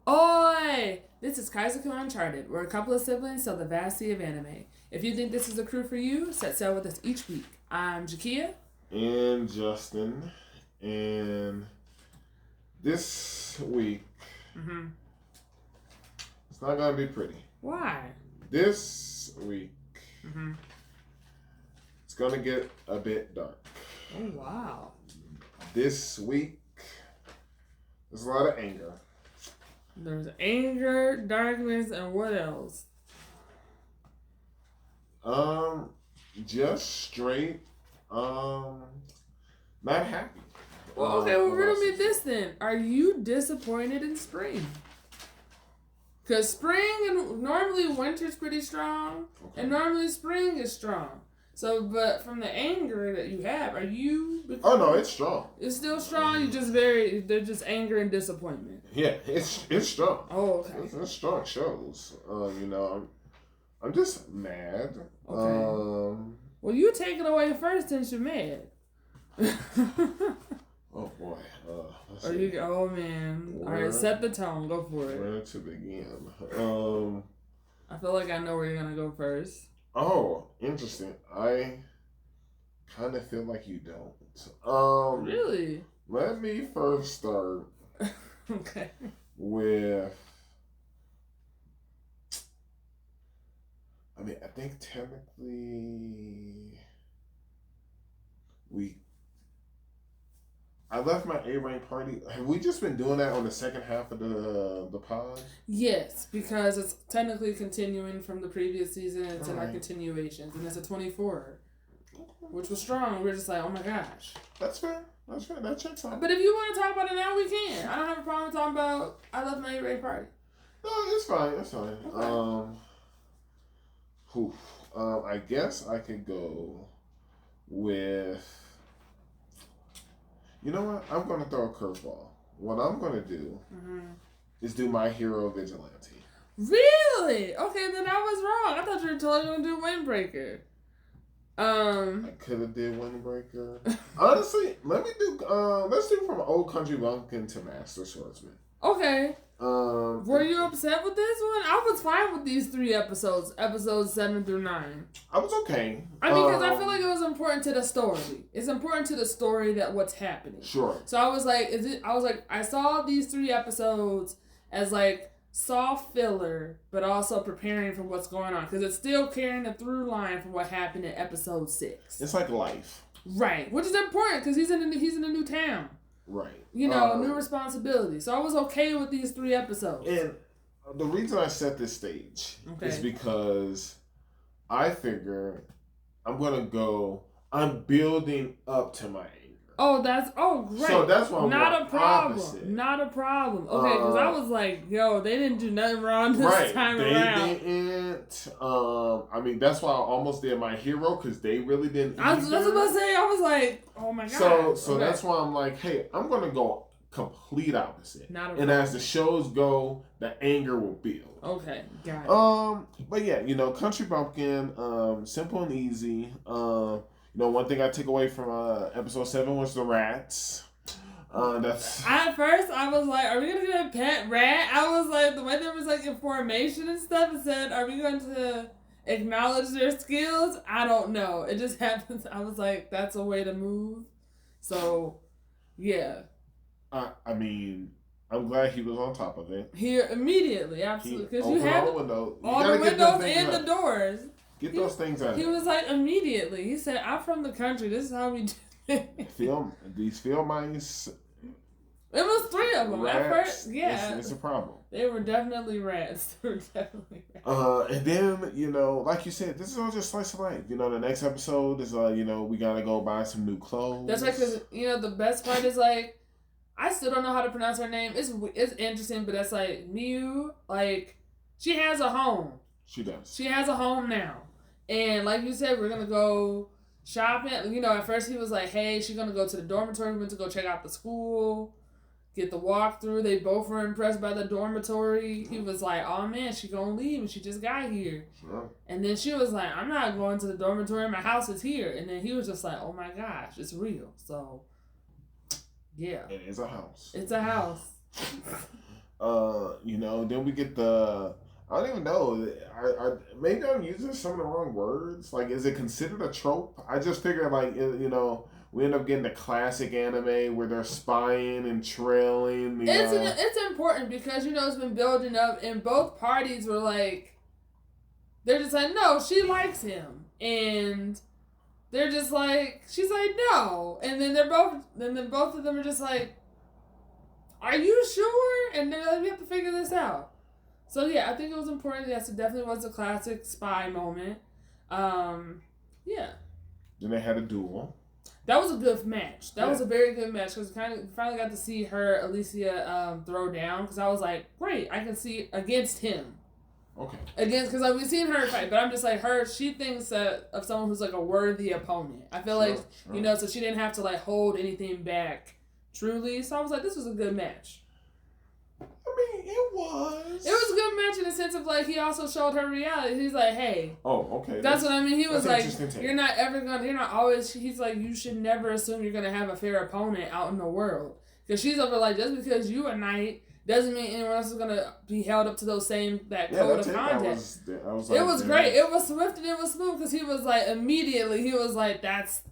Oi! This is Kaizoku Uncharted. We're a couple of siblings sail the vast sea of anime. If you think this is a crew for you, set sail with us each week. I'm Jakia. And Justin. And this week, it's not going to be pretty. Why? This week, it's going to get a bit dark. Oh, wow. This week, there's a lot of anger. There's anger, darkness, and what else? Just straight, not happy. Well, okay, well, riddle me this then. Are you disappointed in spring? Because spring and normally winter's pretty strong, and normally spring is strong. So, but from the anger that you have, are you... Oh, no, it's strong. It's still strong? You just they're just anger and disappointment. Yeah, it's strong. Oh, okay. It's strong shows. I'm just mad. Okay. Well, you take it away first since you're mad. Oh, boy. Oh, man. All right, set the tone. Go for it. Where to begin? I feel like I know where you're going to go first. Oh, interesting. I kind of feel like you don't. Really? Let me first start okay. with... I think technically I left my A-rank party. Have we just been doing that on the second half of the pod? Yes, because it's technically continuing from the previous season. It's in our continuations, and it's a 24, which was strong. We're just like, oh my gosh. That's fair. That checks out. But if you want to talk about it now, we can. I don't have a problem talking about I left my A-rank party. No, it's fine. It's fine. Okay. I guess I could go with... You know what? I'm going to throw a curveball. What I'm going to do is do my Hero Vigilante. Really? Okay, then I was wrong. I thought you were totally going to do Windbreaker. I could have did Windbreaker. Honestly, let's do from old Country Bumpkin to Master Swordsman. Okay. Were you upset with this one? I was fine with these 3 episodes 7 through 9. I was okay. I mean, because I feel like it was important to the story. It's important to the story that what's happening. Sure. So I was like, I saw these 3 episodes as like soft filler, but also preparing for what's going on because it's still carrying a through line from what happened in episode 6. It's like life, right? Which is important because he's in a new town. Right. You know, new responsibility. So I was okay with these 3 episodes. And the reason I set this stage is because I figure I'm building up to my anger. Oh, great. So that's why I'm not a problem. opposite. Not a problem. Okay, because I was like, yo, they didn't do nothing wrong this time around. They didn't. That's why I almost did my hero because they really didn't. That's what I was about to say. I was like, oh my god. So that's why I'm like, hey, I'm gonna go complete opposite. Not a and problem. as the shows go, the anger will build. Okay, got it. But yeah, Country Bumpkin, simple and easy. One thing I took away from episode 7 was the rats. At first, I was like, are we going to get a pet rat? I was like, the way there was like information and stuff, it said, are we going to acknowledge their skills? I don't know. It just happens. I was like, that's a way to move. So, yeah. I'm glad he was on top of it. Here, immediately, absolutely. Because you have all the windows and the doors. Get those things out. He was like, immediately. He said, I'm from the country. This is how we do it. These field mice. It was 3 of them. Rats, at first. Yeah. It's a problem. They were definitely rats. And then, like you said, this is all just slice of life. The next episode is, we got to go buy some new clothes. That's right, because, the best part is, like, I still don't know how to pronounce her name. It's interesting, but that's, like, Miu, like, she has a home. She does. She has a home now. And like you said, we're going to go shopping. At first he was like, hey, she's going to go to the dormitory. We went to go check out the school, get the walkthrough. They both were impressed by the dormitory. He was like, oh, man, she going to leave and she just got here. Sure. And then she was like, I'm not going to the dormitory. My house is here. And then he was just like, oh, my gosh, it's real. So, yeah. It is a house. It's a house. Then we get the. I don't even know. Maybe I'm using some of the wrong words. Like, is it considered a trope? I just figured, like, we end up getting the classic anime where they're spying and trailing. It's important because it's been building up, and both parties were like, they're just like, no, she likes him, and they're just like, she's like, no, and then both of them are just like, are you sure? And they're like, we have to figure this out. So yeah, I think it was important. Yes, it definitely was a classic spy moment. Yeah. Then they had a duel. That was a good match. That was a very good match because finally got to see her, Alicia, throw down. Because I was like, great, I can see against him. Okay. Because we've seen her fight, but I'm just like she thinks of someone who's like a worthy opponent. I feel so she didn't have to like hold anything back truly. So I was like, this was a good match. I mean, it was. It was a good match in the sense of like he also showed her reality. He's like, hey. Oh, okay. That's what I mean. He was like, you're not always. He's like, you should never assume you're gonna have a fair opponent out in the world. Because she's over like, just because you a knight doesn't mean anyone else is gonna be held up to those code of conduct. It was great. It was swift and it was smooth because he was like immediately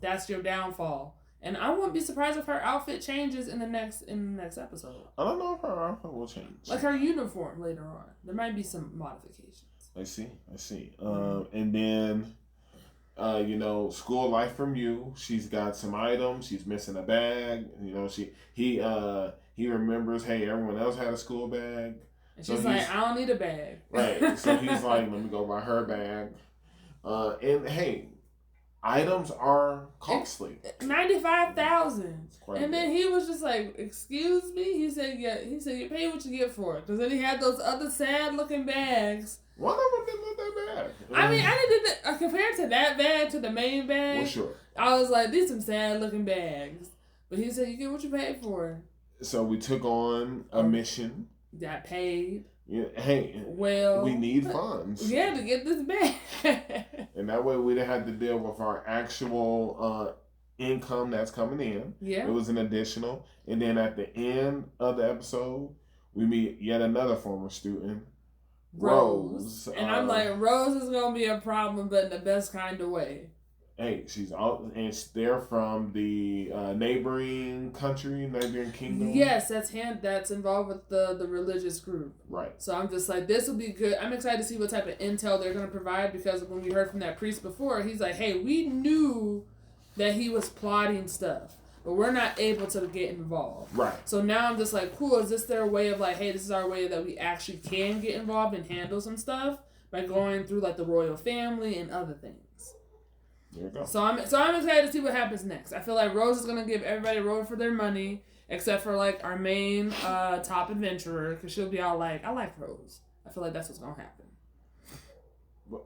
that's your downfall. And I wouldn't be surprised if her outfit changes in the next episode. I don't know if her outfit will change. Like her uniform later on. There might be some modifications. I see. And then, school life from you. She's got some items. She's missing a bag. He remembers, hey, everyone else had a school bag. And she's like, I don't need a bag. Right. So he's like, let me go buy her bag. And hey, items are costly. $95,000. And then he was just like, excuse me? He said, yeah. He said, you pay what you get for it. Because then he had those other sad looking bags. One of them didn't look that bad. I mean, I didn't compared to that bag to the main bag. Well, sure. I was like, these some sad looking bags. But he said, you get what you paid for. So we took on a mission. Got paid. Yeah, hey, we need funds. Yeah, to get this bag. And that way we didn't have to deal with our actual income that's coming in. Yeah. It was an additional. And then at the end of the episode, we meet yet another former student, Rose. And I'm like, Rose is going to be a problem, but in the best kind of way. Hey, she's out, and they're from the neighboring kingdom. Yes, that's involved with the religious group. Right. So I'm just like, this will be good. I'm excited to see what type of intel they're going to provide because when we heard from that priest before, he's like, hey, we knew that he was plotting stuff, but we're not able to get involved. Right. So now I'm just like, cool, is this their way of like, hey, this is our way that we actually can get involved and handle some stuff by going through like the royal family and other things. There you go. So I'm excited to see what happens next. I feel like Rose is gonna give everybody a roll for their money, except for like our main top adventurer, because she'll be all like, I like Rose. I feel like that's what's gonna happen. But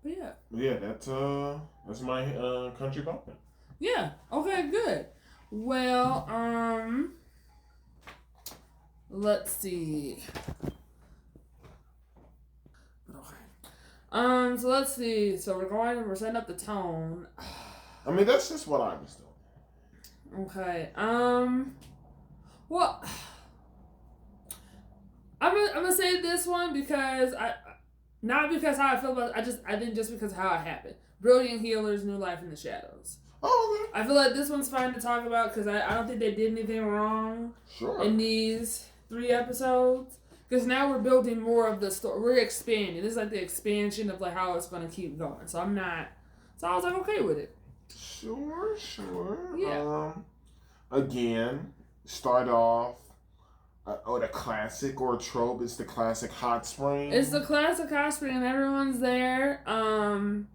yeah. Yeah, that's my Country Bumpkin. Yeah. Okay. Good. Well, let's see. So let's see. So we're setting up the tone. I mean, that's just what I was doing. Okay. Well, I'm gonna say this one because not because how I feel about it, I didn't just because of how it happened. Brilliant Healers, New Life in the Shadows. Oh, okay. I feel like this one's fine to talk about because I don't think they did anything wrong. Sure. In these 3 episodes. Because now we're building more of the story. We're expanding. This is like the expansion of like how it's going to keep going. So I was like, okay with it. Sure. Yeah. Again, start off the classic or trope. It's the classic hot spring. It's the classic hot spring and everyone's there. And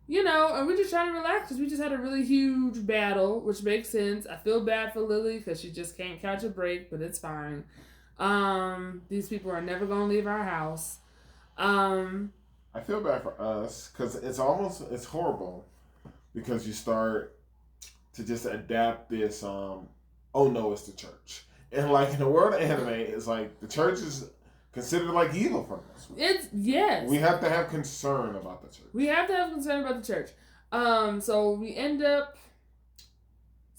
we're just trying to relax because we just had a really huge battle, which makes sense. I feel bad for Lily because she just can't catch a break, but it's fine. These people are never going to leave our house. I feel bad for us because it's horrible because you start to just adapt this, oh no, it's the church. And like in the world of anime, it's like the church is considered like evil from us. Yes. We have to have concern about the church. So we end up,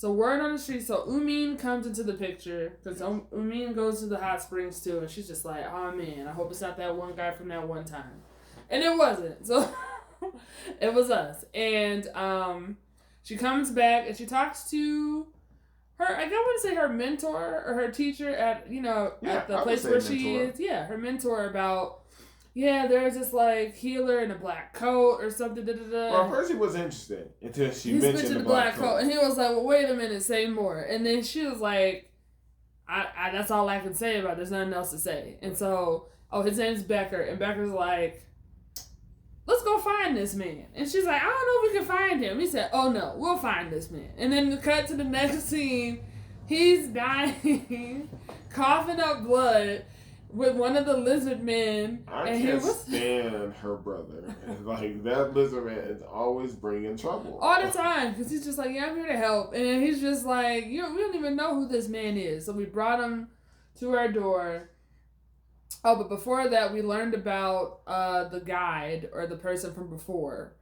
So word on the street. So Umin comes into the picture because Umin goes to the hot springs too, and she's just like, oh man, I hope it's not that one guy from that one time, and it wasn't. So it was us, and she comes back and she talks to her. I want to say her mentor or her teacher at at the place where she is. Yeah, her mentor about. Yeah, there's this like healer in a black coat or something. Well, at first he was interested until she mentioned the black coat, and he was like, "Well, wait a minute, say more." And then she was like, "I that's all I can say about it. There's nothing else to say." And so, his name's Becker, and Becker's like, "Let's go find this man." And she's like, "I don't know if we can find him." He said, "Oh no, we'll find this man." And then the cut to the next scene, he's dying, coughing up blood. With one of the lizard men. I can't stand her brother. Like, that lizard man is always bringing trouble. All the time. Because he's just like, yeah, I'm here to help. And he's just like, we don't even know who this man is. So we brought him to our door. Oh, but before that, we learned about the guide or the person from before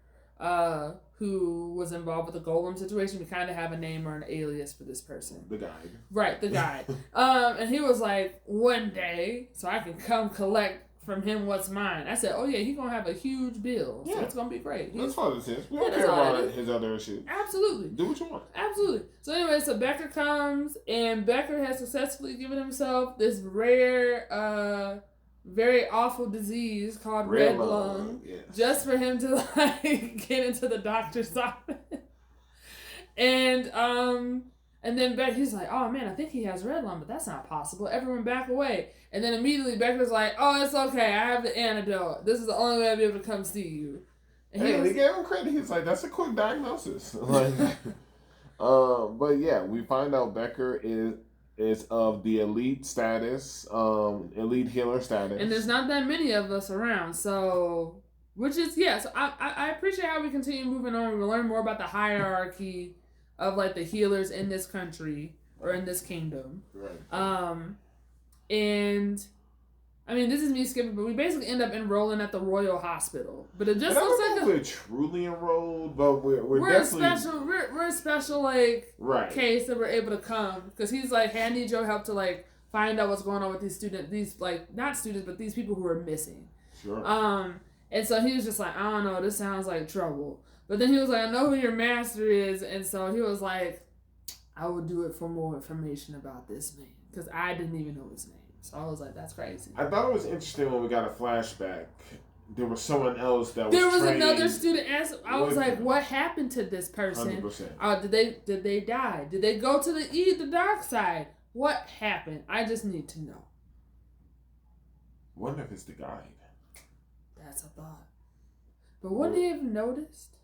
who was involved with the golem situation. We kind of have a name or an alias for this person. The guide. Right, the guide. And he was like, one day, so I can come collect from him what's mine. I said, oh yeah, he's going to have a huge bill. So it's going to be great. That's all this is. We don't care about his other issues. Absolutely. Do what you want. Absolutely. So anyway, so Becker comes, and Becker has successfully given himself this rare, very awful disease called red lung, yes. Just for him to like get into the doctor's office. And then he's like, oh man, I think he has red lung, but that's not possible. Everyone back away. And then immediately Becker's like, oh, it's okay, I have the antidote. This is the only way I'll be able to come see you. And he gave him credit. He's like, that's a quick diagnosis. Like, but yeah, we find out Becker is of the elite status, elite healer status. And there's not that many of us around, so... Which is, so I appreciate how we continue moving on. We learn more about the hierarchy of, like, the healers in this country, or in this kingdom. Right. And... I mean, this is me skipping, but we basically end up enrolling at the Royal Hospital. But it just looks like we're truly enrolled, but we're definitely... We're a special, like, case that we're able to come. Because he's like, hey, I need your help to, like, find out what's going on with these students. These, like, not students, but these people who are missing. Sure. And so he was just like, I don't know, this sounds like trouble. But then he was like, I know who your master is. And so he was like, I will do it for more information about this man. Because I didn't even know his name. So I was like, that's crazy. I thought it was interesting when we got a flashback. There was someone else that was There was another student. I was like, what happened to this person? 100%. Did they die? Did they go to the dark side? What happened? I just need to know. Wonder if it's the guide. That's a thought. But wouldn't he have noticed?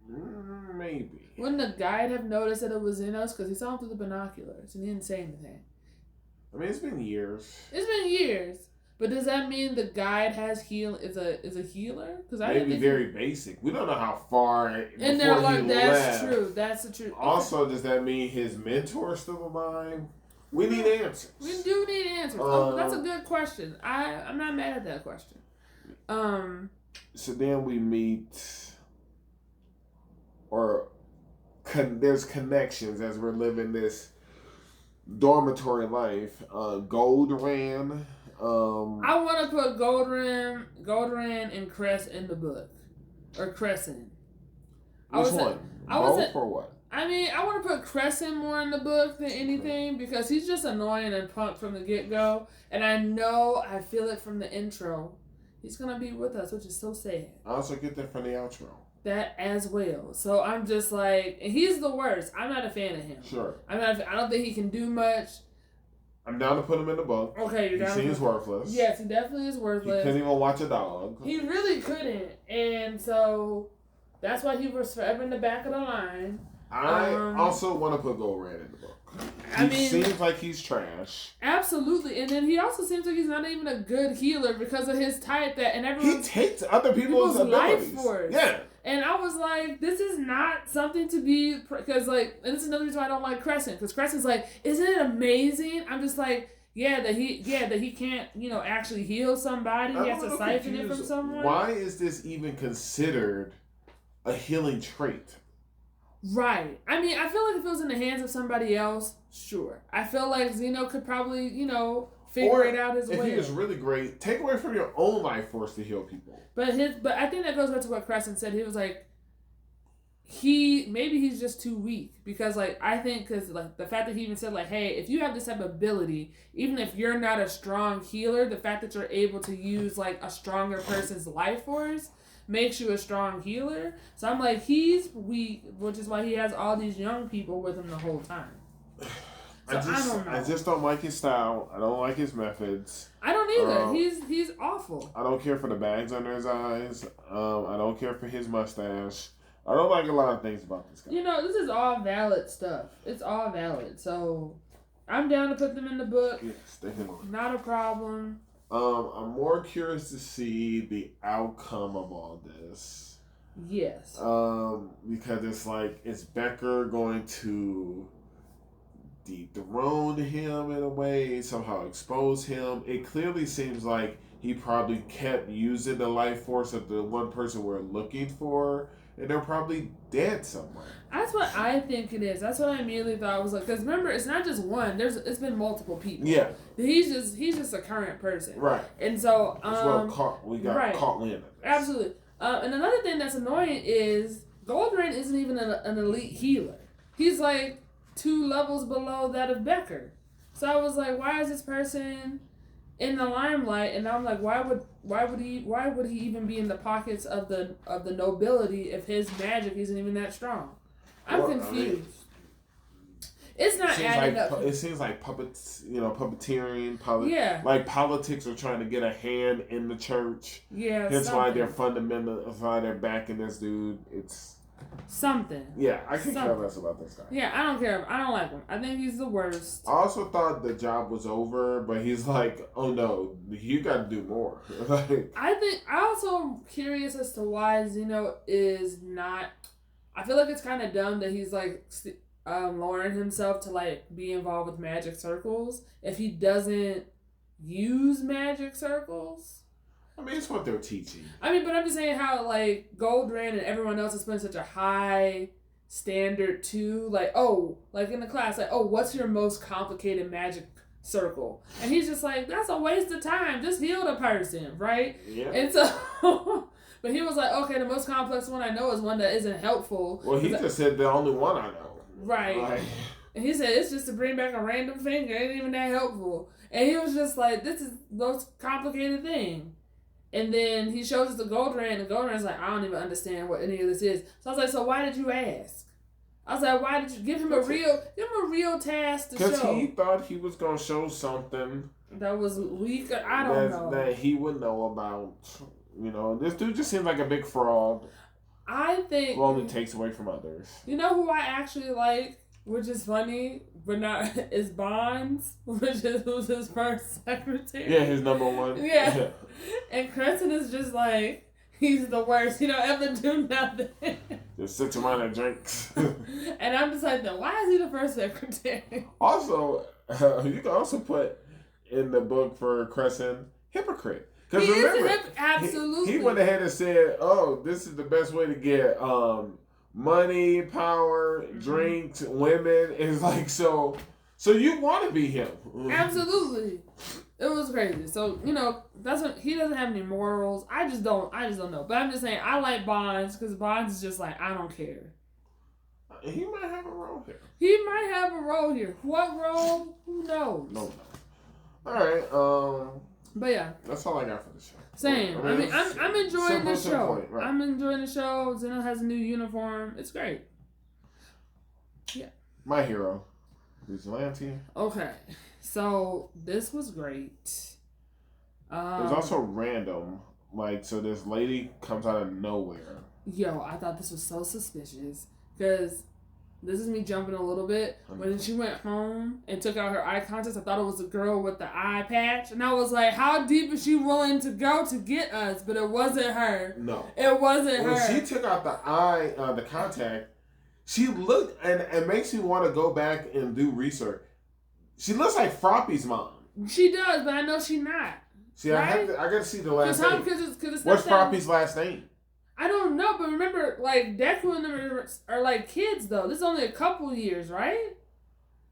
Maybe. Wouldn't the guide have noticed that it was in us? Because he saw him through the binoculars and he didn't say anything. I mean, it's been years. It's been years. But does that mean the guide is a healer? Because maybe very basic. We don't know how far and they're like, that's true. That's the truth. Also, does that mean his mentor is still alive? We need answers. We do need answers. That's a good question. I'm not mad at that question. So then we meet, or there's connections as we're living this dormitory life. Goldran. I want to put Goldran and Cress in the book, or Crescent. Which one? Both or what? I mean, I want to put Crescent more in the book than anything because he's just annoying and punk from the get-go, and I feel it from the intro. He's gonna be with us, which is so sad. I also get that from the outro. That as well. So I'm just like, and he's the worst. I'm not a fan of him. Sure. I don't think he can do much. I'm down to put him in the book. Okay, you're down. He seems worthless. Yes, he definitely is worthless. He couldn't even watch a dog. He really couldn't, and so that's why he was forever in the back of the line. I also want to put Goldran in the book. He seems like he's trash. Absolutely, and then he also seems like he's not even a good healer because of his type and everyone. He takes other people's life force. Yeah. And I was like, this is not something to be, because like, and this is another reason why I don't like Crescent, because Crescent's like, isn't it amazing? I'm just like, that he can't, actually heal somebody. He has to siphon it from someone. Why is this even considered a healing trait? Right. I mean, I feel like if it was in the hands of somebody else, sure. I feel like Zeno could probably, figure it out his way. If he was really great, take away from your own life force to heal people. But I think that goes back to what Crescent said. He was like, maybe he's just too weak, because I think because the fact that he even said hey, if you have this type of ability, even if you're not a strong healer, the fact that you're able to use a stronger person's life force makes you a strong healer. So I'm like, he's weak, which is why he has all these young people with him the whole time. So I don't know. I just don't like his style. I don't like his methods. I don't either. He's awful. I don't care for the bags under his eyes. I don't care for his mustache. I don't like a lot of things about this guy. This is all valid stuff. It's all valid. So I'm down to put them in the book. Yes, they can. Not a problem. I'm more curious to see the outcome of all this. Yes. Because it's is Becker going to dethrone him in a way, somehow expose him? It clearly seems like he probably kept using the life force of the one person we're looking for, and they're probably dead somewhere. That's what I think it is. That's what I immediately thought. I was like, because remember, it's not just one. It's been multiple people. Yeah. He's just a current person. Right. And so we got caught wind of this. Absolutely. And another thing that's annoying is Goldrain isn't even an elite healer. He's 2 levels below that of Becker. So I was like, why is this person in the limelight? And I'm like, why would he even be in the pockets of the nobility if his magic isn't even that strong? I'm confused. It's not adding up. It seems like puppets, puppeteering. Politics are trying to get a hand in the church. Yeah. That's why they're fundamental. That's why they're backing this dude. It's something. Yeah, I can care less about this guy. Yeah, I don't care. I don't like him. I think he's the worst. I also thought the job was over, but he's like, oh no, you got to do more. I also am curious as to why Zeno is not. I feel like it's kind of dumb that he's lowering himself to be involved with magic circles if he doesn't use magic circles. I mean, it's what they're teaching. I mean, but I'm just saying how, Goldrain and everyone else has been such a high standard, too. In the class, what's your most complicated magic circle? And he's just that's a waste of time. Just heal the person, right? Yeah. And so, but he was okay, the most complex one I know is one that isn't helpful. Well, he just said the only one I know. Right. And he said, it's just to bring back a random finger. It ain't even that helpful. And he was just this is the most complicated thing. And then he shows us the Goldrain, and Goldrain's I don't even understand what any of this is. So I was so why did you ask? I was why did you give him a real task to show? Because he thought he was going to show something that was weak. I don't know. That he would know about. This dude just seems like a big fraud. I think. Who only takes away from others. You know who I actually like, which is funny, but not, is Bonds, who's his first secretary. Yeah, his number one. Yeah. And Crescent is just he's the worst. He don't ever do nothing. Just sits around and drinks. And I'm just then why is he the first secretary? Also, you can also put in the book for Crescent, hypocrite. Because remember, absolutely. He went ahead and said, oh, this is the best way to get money, power, drinks, women. It's so you want to be him. Absolutely. It was crazy. So, that's what he doesn't have any morals. I just don't know. But I'm just saying I like Bonds because Bonds is just I don't care. He might have a role here. He might have a role here. What role? Who knows? No. All right. But yeah. That's all I got for the show. Same. I'm enjoying the show. Point, right. I'm enjoying the show. Zeno has a new uniform. It's great. Yeah. My Hero Vigilante. Okay. So this was great. It was also random. So this lady comes out of nowhere. Yo, I thought this was so suspicious. Because this is me jumping a little bit. When she went home and took out her eye contacts, I thought it was a girl with the eye patch. And I was like, how deep is she willing to go to get us? But it wasn't her. No. It wasn't her. When she took out the eye, the contact, she looked, and it makes me want to go back and do research. She looks like Froppy's mom. She does, but I know she's not. See, right? I got to see the last name. Cause it's What's Froppy's last name? I don't know, but remember, like, Deku and them are like kids, though. This is only a couple years, right?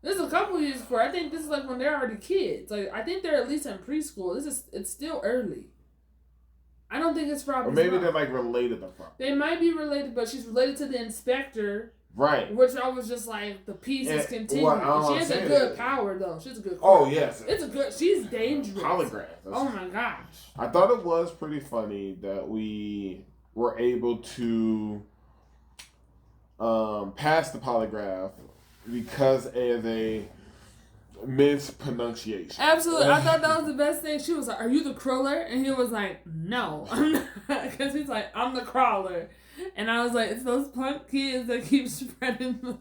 This is a couple years before. I think this is like when they're already kids. Like, I think they're at least in preschool. It's still early. I don't think it's probably. Or maybe they're like related to Froppy. They might be related, but she's related to the inspector. Right. Which I was just like, the pieces continue. She has a good power, though. She has a good Oh, yes. It's a good. She's dangerous. Holograph. Oh, my gosh. I thought it was pretty funny that we were able to pass the polygraph because of a mispronunciation. Absolutely. I thought that was the best thing. She was like, "Are you the crawler?" And he was like, "No, I'm not." Because he's like, "I'm the crawler." And I was like, it's those punk kids that keep spreading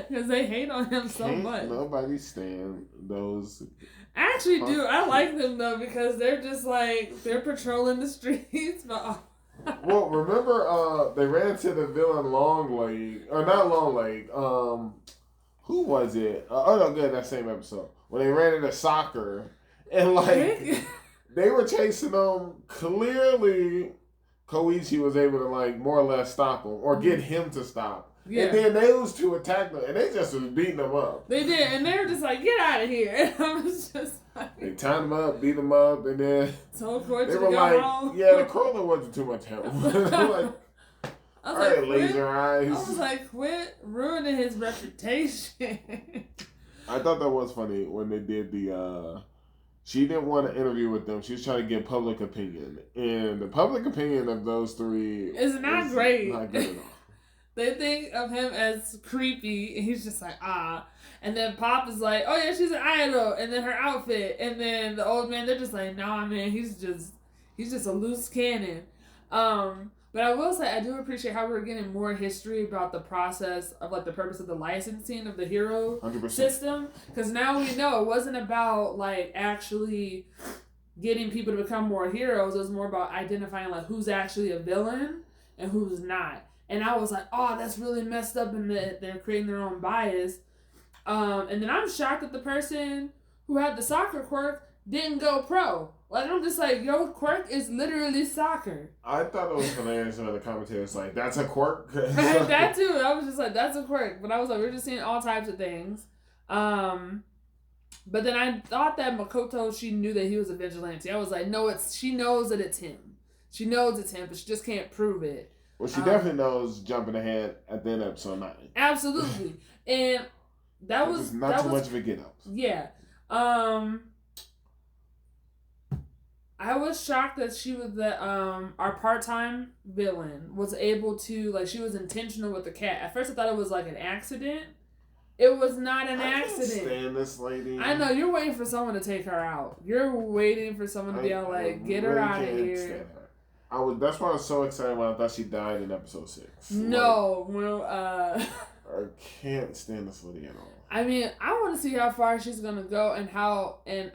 because they hate on him so much. Nobody stand those. I actually do. I like them though because they're just like, they're patrolling the streets. But well, remember they ran into the villain Longleg, or not Longleg. Who was it? Oh no, good, that same episode when they ran into Soccer and like they were chasing them. Clearly, Koichi was able to like more or less stop him or get him to stop. Yeah. And then those two attacked them and they just was beating them up. They did, and they were just like, "Get out of here!" And I was just like, they tied them up, beat them up, and then so they were like, home. "Yeah, the crawler wasn't too much help." Like, all right, like, laser eyes. I was like, quit ruining his reputation. I thought that was funny when they did the. She didn't want to interview with them. She was trying to get public opinion, and the public opinion of those three is not great. Not good at all. They think of him as creepy, and he's just like, ah. And then Pop is like, oh yeah, she's an idol, and then her outfit, and then the old man, they're just like, nah, man, he's just a loose cannon. But I will say, I do appreciate how we're getting more history about the process of, like, the purpose of the licensing of the hero 100%. System. Because now we know it wasn't about, like, actually getting people to become more heroes. It was more about identifying, like, who's actually a villain and who's not. And I was like, oh, that's really messed up, and they're creating their own bias. And then I'm shocked that the person who had the soccer quirk didn't go pro. Like, I'm just like, yo, quirk is literally soccer. I thought it was hilarious when the commentator was like, that's a quirk? That too. I was just like, that's a quirk. But I was like, we're just seeing all types of things. But then I thought that Makoto, she knew that he was a vigilante. I was like, no, she knows that it's him. She knows it's him, but she just can't prove it. Well, she definitely knows jumping ahead at the end of episode 9. Absolutely. And that was... not too much of a get-up. Yeah. I was shocked that she was our part-time villain was able to, like, she was intentional with the cat. At first I thought it was like an accident. It was not an accident. I can't stand this lady. I know, you're waiting for someone to take her out. You're waiting for someone to be able, like, get her out of here. That's why I was so excited when I thought she died in episode 6. No, I can't stand this lady at all. I mean, I want to see how far she's going to go and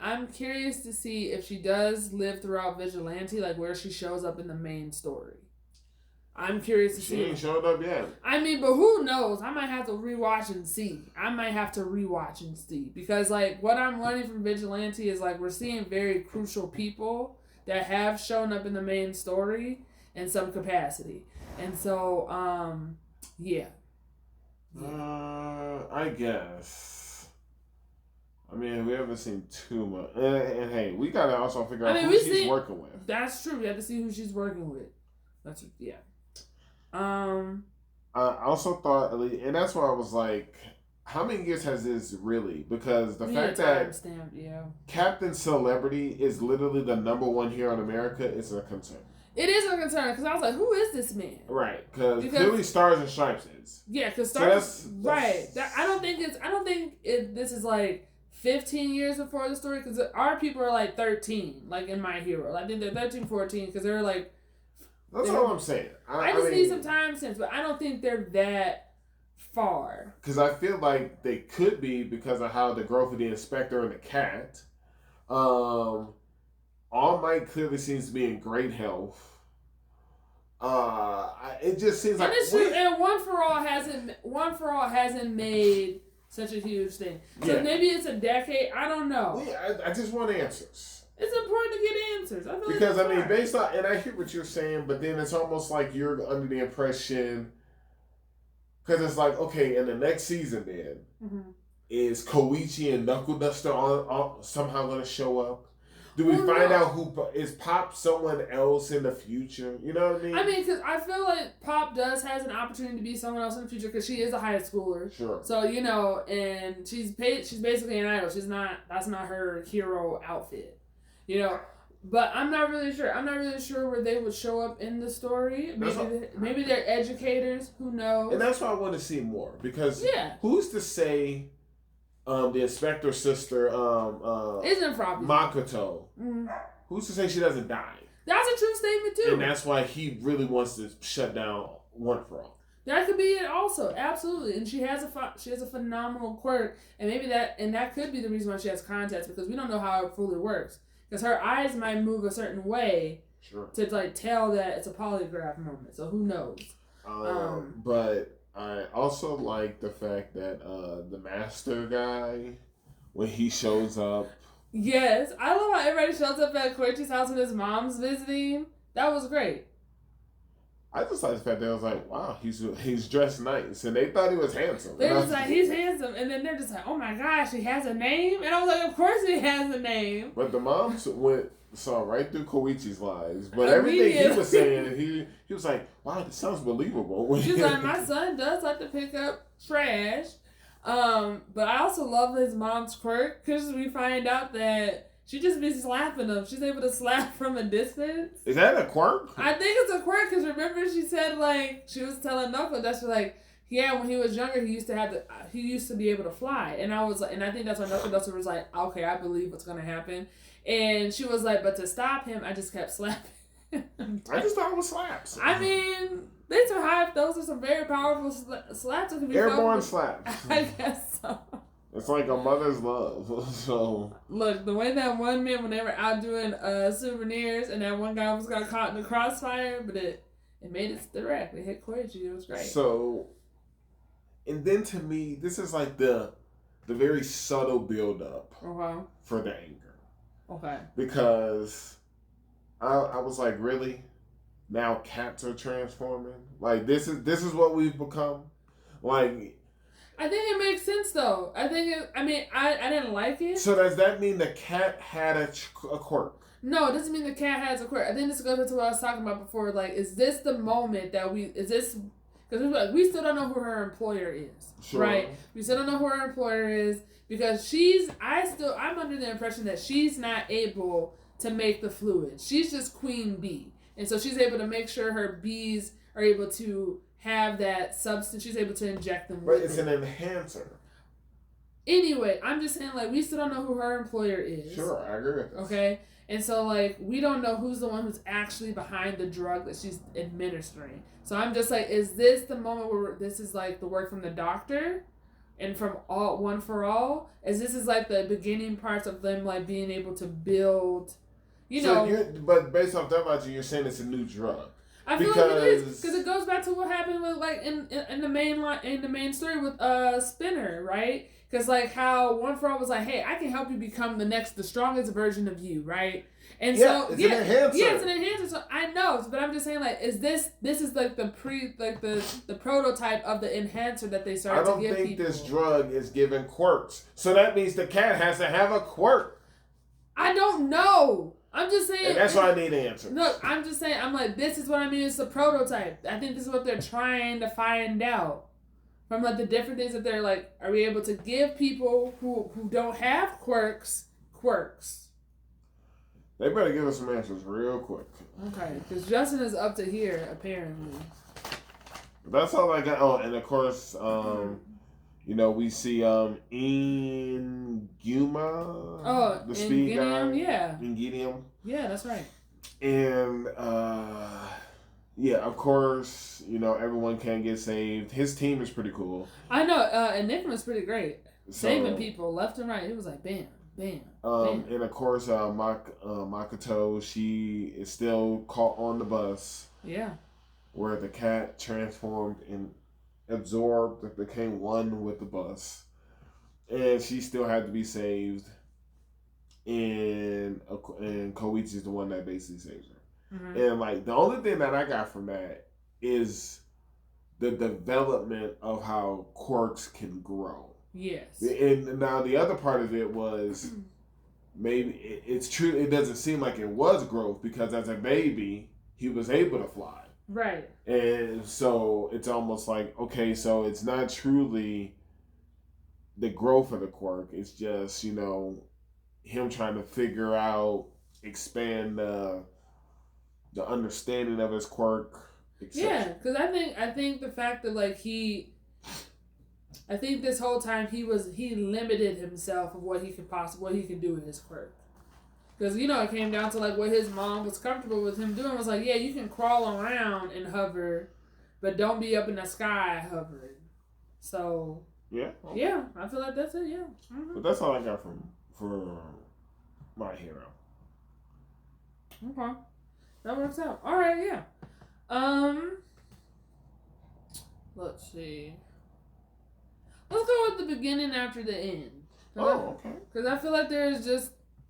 I'm curious to see if she does live throughout Vigilante, like where she shows up in the main story. I'm curious to see. She ain't showed up yet. I mean, but who knows? I might have to rewatch and see. Because, like, what I'm learning from Vigilante is, like, we're seeing very crucial people that have shown up in the main story in some capacity. And so, yeah. I guess. I mean, we haven't seen too much. And hey, we gotta also figure out who she's working with. That's true. We have to see who she's working with. That's, yeah. I also thought, and that's why I was like, how many years has this really? Because the fact that Captain Celebrity is literally the ¡1 hero in America is a concern. It is a concern because I was like, who is this man? Right, because clearly Stars and Stripes is. Yeah, because Stars. Right. I don't think this is like 15 years before the story because our people are like 13, like in My Hero. I think they're 13, 14 because they're like. That's all I'm saying. I just need some time since, but I don't think they're that far. Because I feel like they could be because of how the growth of the Inspector and the Cat. All Might clearly seems to be in great health. It just seems like and One for All hasn't made such a huge thing. So maybe it's a decade. I don't know. I just want answers. It's important to get answers. Because I mean, based on, and I hear what you're saying, but then it's almost like you're under the impression, because it's like, okay, in the next season, then is Koichi and Knuckle Duster somehow going to show up? Do we find out who is Pop someone else in the future? You know what I mean? I mean, because I feel like Pop has an opportunity to be someone else in the future because she is a high schooler. Sure. So, you know, and she's basically an idol. That's not her hero outfit. You know, but I'm not really sure. I'm not really sure where they would show up in the story. Maybe they're educators. Who knows? And that's why I want to see more. Because who's to say... the inspector's sister, isn't probably Makoto. Who's to say she doesn't die? That's a true statement too. And that's why he really wants to shut down One for All. That could be it also, absolutely. And she has a phenomenal quirk, and maybe that could be the reason why she has contacts, because we don't know how it fully works. Because her eyes might move a certain way to like tell that it's a polygraph moment. So who knows? But I also like the fact that the master guy, when he shows up. Yes, I love how everybody shows up at Koichi's house when his mom's visiting. That was great. I just like the fact that I was like, wow, he's dressed nice, and they thought he was handsome. They're just like, he's handsome, and then they're just like, oh my gosh, he has a name, and I was like, of course he has a name. But the mom saw right through Koichi's lies, but everything he was saying, he was like, wow, this sounds believable. She's like, my son does like to pick up trash, but I also love his mom's quirk, because we find out that she just be slapping him. She's able to slap from a distance. Is that a quirk? I think it's a quirk, because remember she said, like, she was telling Knuckle that she's like, yeah, when he was younger, he used to be able to fly, and I was like, and I think that's when Knuckle Duster was like, okay, I believe what's gonna happen, and she was like, but to stop him, I just kept slapping. I just thought it was slaps. I mean, those are some very powerful slaps. That can be airborne slaps. I guess so. It's like a mother's love. So look, the way that one man, when they were out doing souvenirs, and that one guy got caught in the crossfire, but it made it direct. It hit Koichi. It was great. So, and then to me, this is like the very subtle build up for the anger. Okay. Because I was like, really? Now cats are transforming? Like this is what we've become? Like, I think it makes sense though. I didn't like it. So does that mean the cat had a quirk? No, it doesn't mean the cat has a quirk. I think this goes into what I was talking about before. Like, is this the moment that because we still don't know who her employer is, right? We still don't know who her employer is because I'm under the impression that she's not able to make the fluid. She's just queen bee, and so she's able to make sure her bees are able to have that substance. She's able to inject them. But it's an enhancer. Anyway, I'm just saying, like, we still don't know who her employer is. Sure, I agree with this. Okay? And so, like, we don't know who's the one who's actually behind the drug that she's administering. So I'm just like, is this the moment where this is, like, the work from the doctor and from One for All? Is this like the beginning parts of them, like, being able to build, But based off that logic, you're saying it's a new drug. I feel like it is, because it goes back to what happened with, like, in the main story with Spinner, right? Because, like, how One for All was like, hey, I can help you become the strongest version of you, right? And so it's an enhancer. Yeah, it's an enhancer. So I know, but I'm just saying, like, this is like the prototype of the enhancer that they started to give people. I don't think this drug is giving quirks. So that means the cat has to have a quirk. I don't know. I'm just saying. And that's why I need answers. Look, I'm just saying. I'm like, this is what I mean. It's a prototype. I think this is what they're trying to find out from, like, the different things that they're like. Are we able to give people who don't have quirks? They better give us some answers real quick. Okay, because Justin is up to here apparently. That's all I got. Oh, and of course, we see Inguma. Oh, the speed guy. Yeah. Ingenium. Yeah, that's right. And of course, everyone can get saved. His team is pretty cool. I know, and Nickman's pretty great. Saving people left and right. It was like bam, bam, bam. And of course, Makoto, she is still caught on the bus. Yeah. Where the cat transformed and absorbed, became one with the bus. And she still had to be saved. and Koichi's the one that basically saves her. Mm-hmm. And like the only thing that I got from that is the development of how quirks can grow. Yes. And now the other part of it was maybe it's true. It doesn't seem like it was growth because as a baby he was able to fly. Right. And so it's almost like, okay, so it's not truly the growth of the quirk. It's just, you know, him trying to figure out, expand the understanding of his quirk. Etc. Yeah, because I think the fact that like I think this whole time he limited himself of what he could do with his quirk. Because, you know, it came down to, like, what his mom was comfortable with him doing was, like, yeah, you can crawl around and hover, but don't be up in the sky hovering. So, yeah. Okay. Yeah, I feel like that's it, yeah. Mm-hmm. But that's all I got for My Hero. Okay. That works out. All right, yeah. Let's see. Let's go with the beginning after the end. Okay. Because I feel like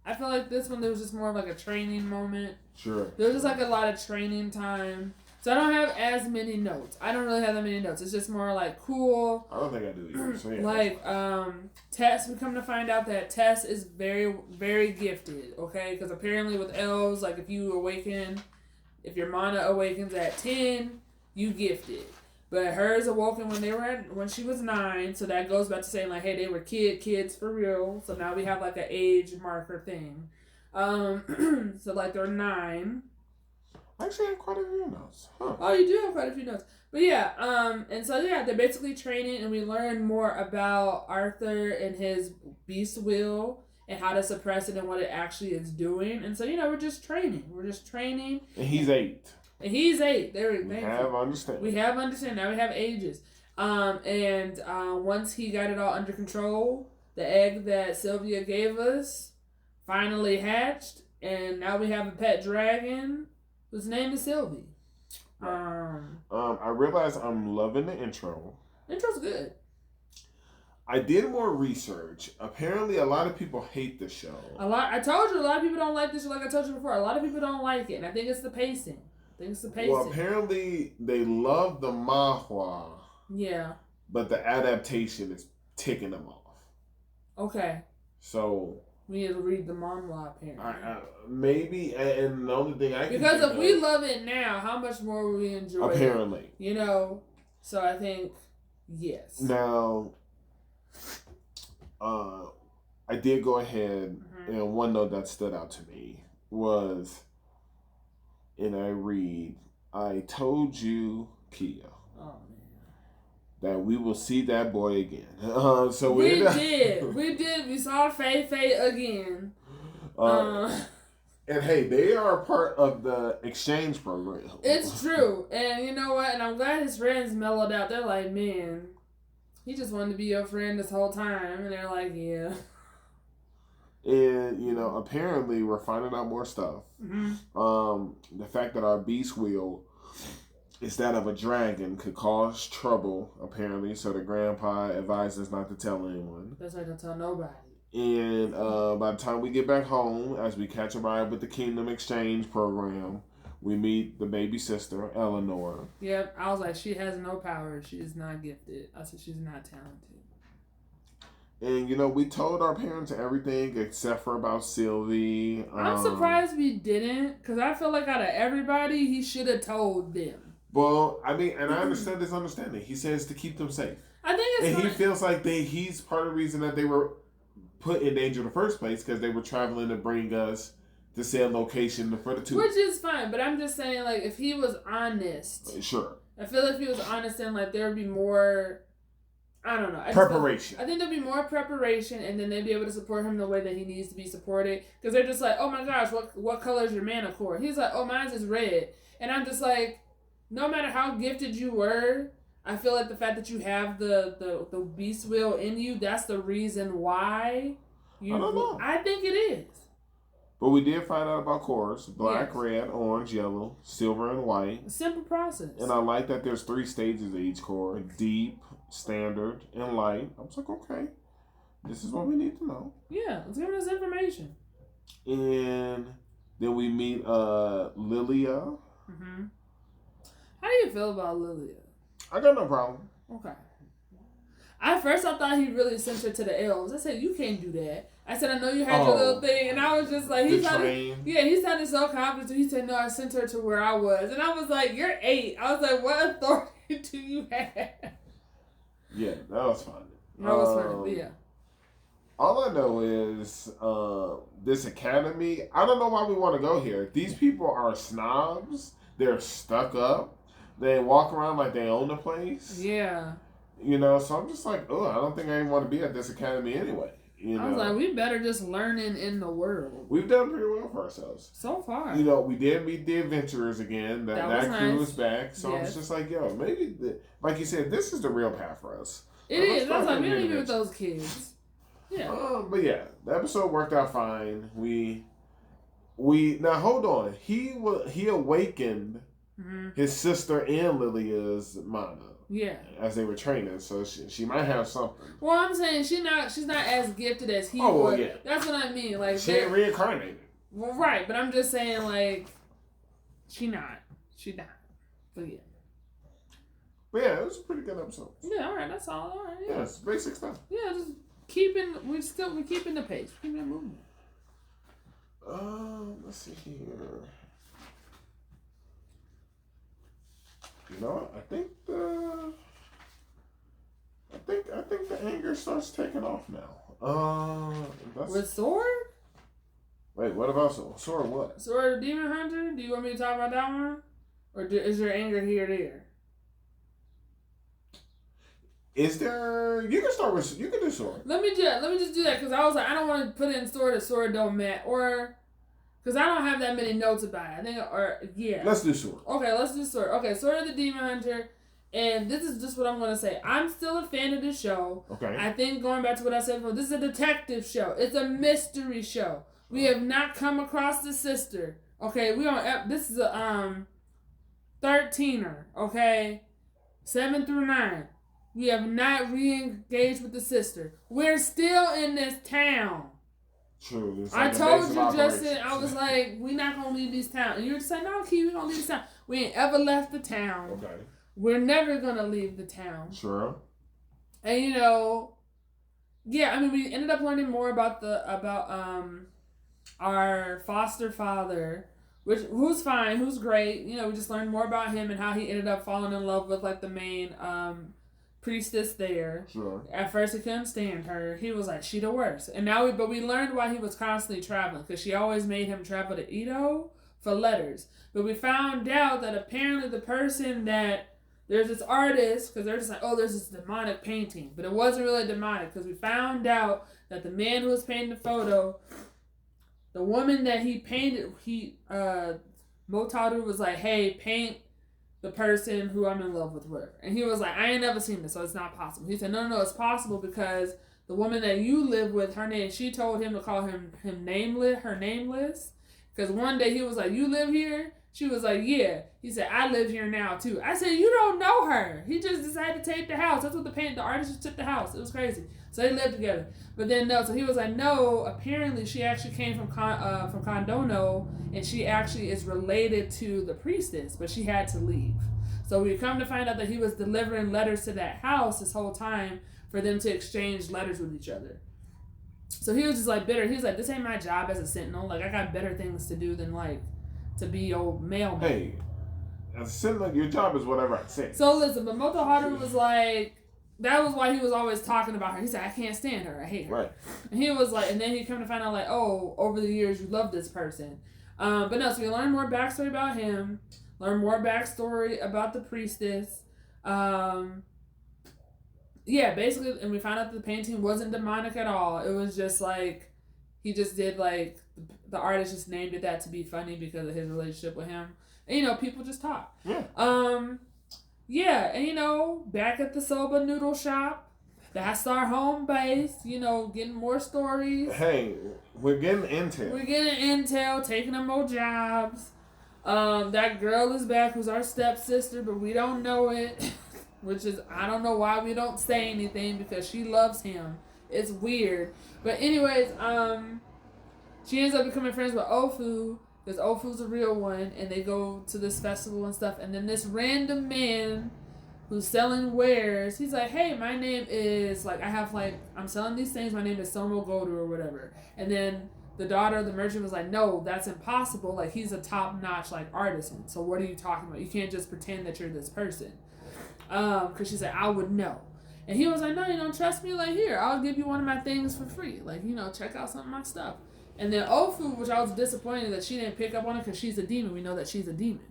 I feel like this one, there was just more of like a training moment. Sure. There was just like a lot of training time. So I don't have as many notes. I don't really have that many notes. It's just more like cool. I don't think I do either. So yeah, like, Tess, we come to find out that Tess is very, very gifted, okay? Because apparently with elves, like if your mana awakens at 10, you gifted. But hers awoken when she was 9, so that goes back to saying like, hey, they were kids for real. So now we have like an age marker thing. So like they're 9. I actually have quite a few notes. Huh. Oh, you do have quite a few notes. But yeah, and so yeah, they're basically training, and we learn more about Arthur and his beast will and how to suppress it and what it actually is doing. And so, you know, we're just training. And he's 8. And he's 8. We have understanding. Now we have ages. And once he got it all under control, the egg that Sylvia gave us finally hatched, and now we have a pet dragon whose name is Sylvie. I realize I'm loving the intro. Intro's good. I did more research. Apparently, a lot of people hate the show. I told you, a lot of people don't like this show. Like I told you before, a lot of people don't like it, and I think it's the pacing. Well, apparently they love the manhwa. Yeah. But the adaptation is ticking them off. Okay. So we need to read the manhwa, apparently. Maybe, and the only thing I can because if we love it now, how much more will we enjoy it? Apparently. You know? So I think, yes. Now, I did go ahead, and one note that stood out to me was... And I read, I told you, Kia, that we will see that boy again. So we did. We saw Faye again. And hey, they are a part of the exchange program. It's true. And you know what? And I'm glad his friends mellowed out. They're like, man, he just wanted to be your friend this whole time. And they're like, yeah. And, you know, apparently we're finding out more stuff. Mm-hmm. The fact that our beast wheel is that of a dragon could cause trouble, apparently. So the grandpa advises not to tell anyone. That's why don't tell nobody. And by the time we get back home, as we catch a ride with the Kingdom Exchange program, we meet the baby sister, Eleanor. Yep, I was like, she has no power. She is not gifted. I said, she's not talented. And, you know, we told our parents everything except for about Sylvie. I'm surprised we didn't, because I feel like out of everybody, he should have told them. Well, I mean, and I understand this understanding. He says to keep them safe. I think it's And he feels like he's part of the reason that they were put in danger in the first place, because they were traveling to bring us to say a location for the two. Which is fine, but I'm just saying, like, if he was honest. Sure. I feel like if he was honest, then, like, there would be more... I don't know. Preparation. I think there'll be more preparation, and then they'll be able to support him the way that he needs to be supported. Because they're just like, oh my gosh, what color is your mana core? He's like, oh, mine's is red. And I'm just like, no matter how gifted you were, I feel like the fact that you have the beast will in you, that's the reason why. I don't know. I think it is. But we did find out about cores. Black, yes. Red, orange, yellow, silver, and white. A simple process. And I like that there's 3 stages of each core. Deep, standard, and light. I was like, okay. This is what we need to know. Yeah, let's give us information. And then we meet Lilia. Mm-hmm. How do you feel about Lilia? I got no problem. Okay. At first, I thought he really sent her to the elves. I said, "You can't do that." I said, "I know you had your little thing," and I was just like, "He sounded so confident." He said, "No, I sent her to where I was," and I was like, "You're 8." I was like, "What authority do you have?" Yeah, that was fun. That was fun. Yeah. All I know is this academy. I don't know why we want to go here. These people are snobs. They're stuck up. They walk around like they own the place. Yeah. You know, so I'm just like, oh, I don't think I even want to be at this academy anyway. You know? I was like, we better just learning in the world. We've done pretty well for ourselves. So far. You know, we did meet the adventurers again. That crew nice. is back. So yes. it's just like, yo, maybe, like you said, this is the real path for us. It is. That's like, we don't even with those kids. Yeah. But yeah, the episode worked out fine. We now hold on. He awakened his sister and Lilia's mana. Yeah. As they were training, so she might have something. Well, I'm saying she's not as gifted as he was. Well, yeah. That's what I mean. Like she ain't reincarnated. Well, right, but I'm just saying like she not. But yeah. But yeah, it was a pretty good episode. Yeah, all right, that's all. All right. Yeah, it's basic stuff. Yeah, just we're keeping the pace. We're keeping it moving. Let's see here. You know what? I think the anger starts taking off now. With Sword? Wait, what about Sword? What? Sword the Demon Hunter? Do you want me to talk about that one, or is your anger here or there? Is there? You can start with. You can do Sword. Let me just do that because I was like, I don't want to put in Sword if Sword don't match, or because I don't have that many notes about it. I think, yeah. Let's do Sword. Okay, let's do Sword. Okay, Sword of the Demon Hunter, and this is just what I'm gonna say. I'm still a fan of this show. Okay. I think going back to what I said before, this is a detective show. It's a mystery show. We have not come across the sister. Okay, this is a 13er. Okay, 7 through 9. We have not re-engaged with the sister. We're still in this town. True. I told you, Justin, I was like, we're not going to leave this town. And you were just like, no, Key, we're going to leave this town. We ain't ever left the town. Okay. We're never going to leave the town. Sure. And, yeah, I mean, we ended up learning more about our foster father, who's fine, who's great. We just learned more about him and how he ended up falling in love with, like, the main priestess there. Sure. At first he couldn't stand her. He was like, she the worst. And but we learned why he was constantly traveling, because she always made him travel to Edo for letters. But we found out that apparently the person that there's this artist, because they're just like, oh, there's this demonic painting, but it wasn't really demonic, because we found out that the man who was painting the photo, the woman that he painted, Motaru was like, hey, paint the person who I'm in love with, whatever. And he was like, I ain't never seen this, so it's not possible. He said, no, it's possible because the woman that you live with, her name, she told him to call her nameless. Because one day he was like, you live here? She was like, yeah. He said, I live here now too. I said, you don't know her. He just decided to take the house. That's what the artist just took the house. It was crazy. So they lived together. But then no, so he was like, no, apparently she actually came from Condono, and she actually is related to the priestess, but she had to leave. So we come to find out that he was delivering letters to that house this whole time for them to exchange letters with each other. So he was just like bitter. He was like, this ain't my job as a sentinel. Like, I got better things to do than like to be old mailman. Hey, as a sentinel, your job is whatever I say. So listen, but Motoharu was like, that was why he was always talking about her. He said, I can't stand her. I hate her. Right. And he was like, and then he come to find out like, oh, over the years you love this person. But no, so we learn more backstory about him, learn more backstory about the priestess. Yeah, basically, and we found out that the painting wasn't demonic at all. It was just like, he just did like, the artist just named it that to be funny because of his relationship with him. And people just talk. Yeah. Yeah, and back at the soba noodle shop, that's our home base, getting more stories. Hey, we're getting intel. Taking them more jobs. That girl is back who's our stepsister, but we don't know it. Which is, I don't know why we don't say anything because she loves him. It's weird. But anyways, she ends up becoming friends with Ofu, because Ofu's a real one, and they go to this festival and stuff. And then this random man who's selling wares, he's like, hey, my name is, like, I'm selling these things, my name is Somo Godu or whatever. And then the daughter of the merchant was like, no, that's impossible. Like, he's a top-notch, like, artisan. So what are you talking about? You can't just pretend that you're this person. Because she said, I would know. And he was like, no, you don't trust me? Like, here, I'll give you one of my things for free. Like, check out some of my stuff. And then Ofu, which I was disappointed that she didn't pick up on it because she's a demon. We know that she's a demon.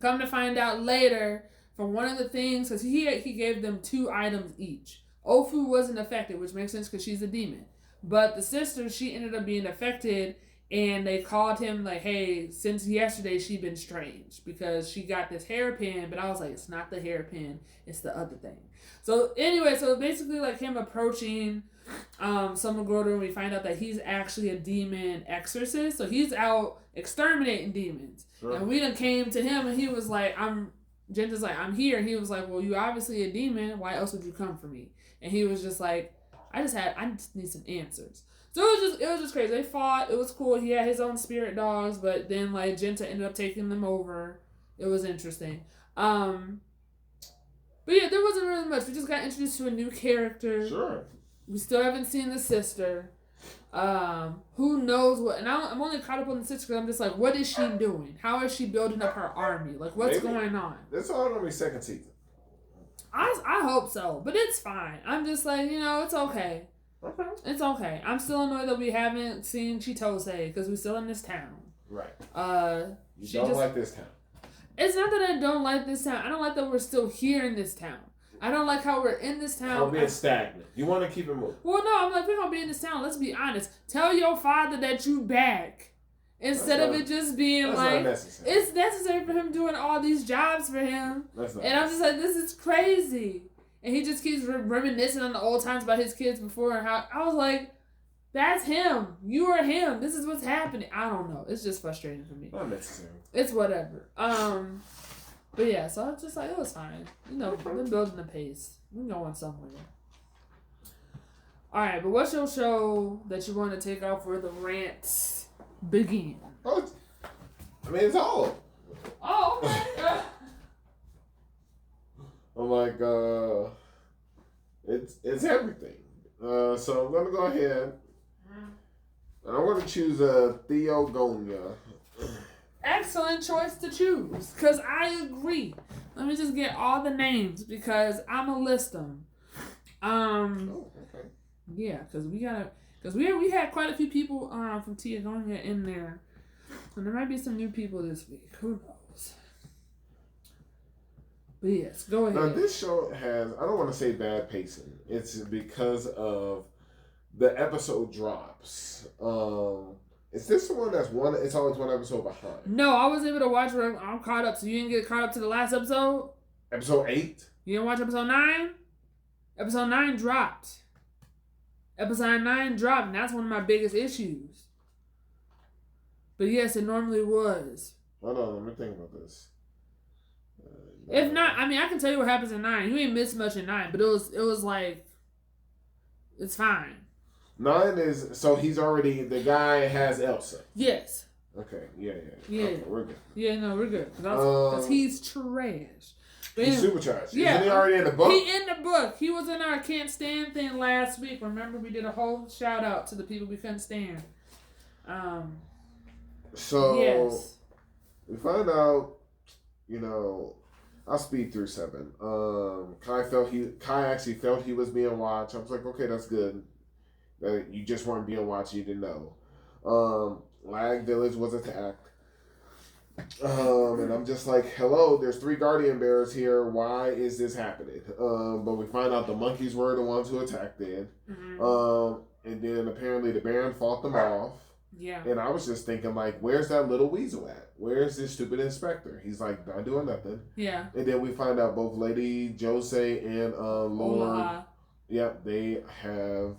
Come to find out later, from one of the things, because he gave them 2 items each. Ofu wasn't affected, which makes sense because she's a demon. But the sister, she ended up being affected, and they called him like, hey, since yesterday she's been strange because she got this hairpin, but I was like, it's not the hairpin, it's the other thing. So anyway, so basically like him approaching Somogoro, and we find out that he's actually a demon exorcist. So he's out exterminating demons. Sure. And we done came to him, and he was like, Genta's like, I'm here. And he was like, well, you obviously a demon. Why else would you come for me? And he was just like, I just need some answers. So it was just crazy. They fought. It was cool. He had his own spirit dogs, but then like Genta ended up taking them over. It was interesting. But yeah, there wasn't really much. We just got introduced to a new character. Sure. We still haven't seen the sister. Who knows what? And I'm only caught up on the sister because I'm just like, what is she doing? How is she building up her army? Like, what's going on? That's all gonna be second season. I hope so, but it's fine. I'm just like, it's okay. Okay. It's okay. I'm still annoyed that we haven't seen Chitose because we're still in this town. Right. You don't like this town. It's not that I don't like this town. I don't like that we're still here in this town. I don't like how we're in this town. We're being stagnant. You want to keep it moving. Well, no, I'm like, we're going to be in this town. Let's be honest. Tell your father that you back. Instead of it just being like, it's necessary for him doing all these jobs for him. And I'm just like, this is crazy. And he just keeps reminiscing on the old times about his kids before. And how I was like, that's him. You are him. This is what's happening. I don't know. It's just frustrating for me. Not necessary. It's whatever. But yeah, so I was just like, it was fine. They're building the pace. We're going somewhere. Alright, but what's your show that you want to take out for the rants begin? Oh, I mean, it's all. Oh, okay. I'm like, it's everything. So I'm gonna go ahead. And I'm gonna choose Teogonia. Excellent choice to choose, because I agree. Let me just get all the names because I'm gonna list them. Okay. Yeah, because we had quite a few people from Teogonia in there, and there might be some new people this week. Who knows? But yes, go ahead. Now this show has, I don't want to say bad pacing. It's because of the episode drops. Is this the one that's one? It's always one episode behind. No, I was able to watch it. I'm caught up. So you didn't get caught up to the last episode? Episode 8? You didn't watch episode 9? Episode 9 dropped. Episode 9 dropped, and that's one of my biggest issues. But yes, it normally was. Hold on, let me think about this. If not, I mean, I can tell you what happens in 9. You ain't missed much in 9, but it was like, it's fine. 9 is, so he's already, the guy has Elsa. Yes. Okay, yeah. Okay, we're good. Yeah, no, we're good. Because he's trash. But he's supercharged. Yeah. Isn't he already in the book? He in the book. He was in our Can't Stand thing last week. Remember, we did a whole shout out to the people we couldn't stand. So, yes. We find out, I'll speed through 7. Kai actually felt he was being watched. I was like, okay, that's good. That you just weren't being watched, you didn't know. Lag Village was attacked. And I'm just like, hello, there's 3 guardian bears here. Why is this happening? But we find out the monkeys were the ones who attacked it. Mm-hmm. And then apparently the Baron fought them off. Yeah. And I was just thinking, like, where's that little weasel at? Where's this stupid inspector? He's like, not doing nothing. Yeah. And then we find out both Lady Jose and Lord. Yep, they have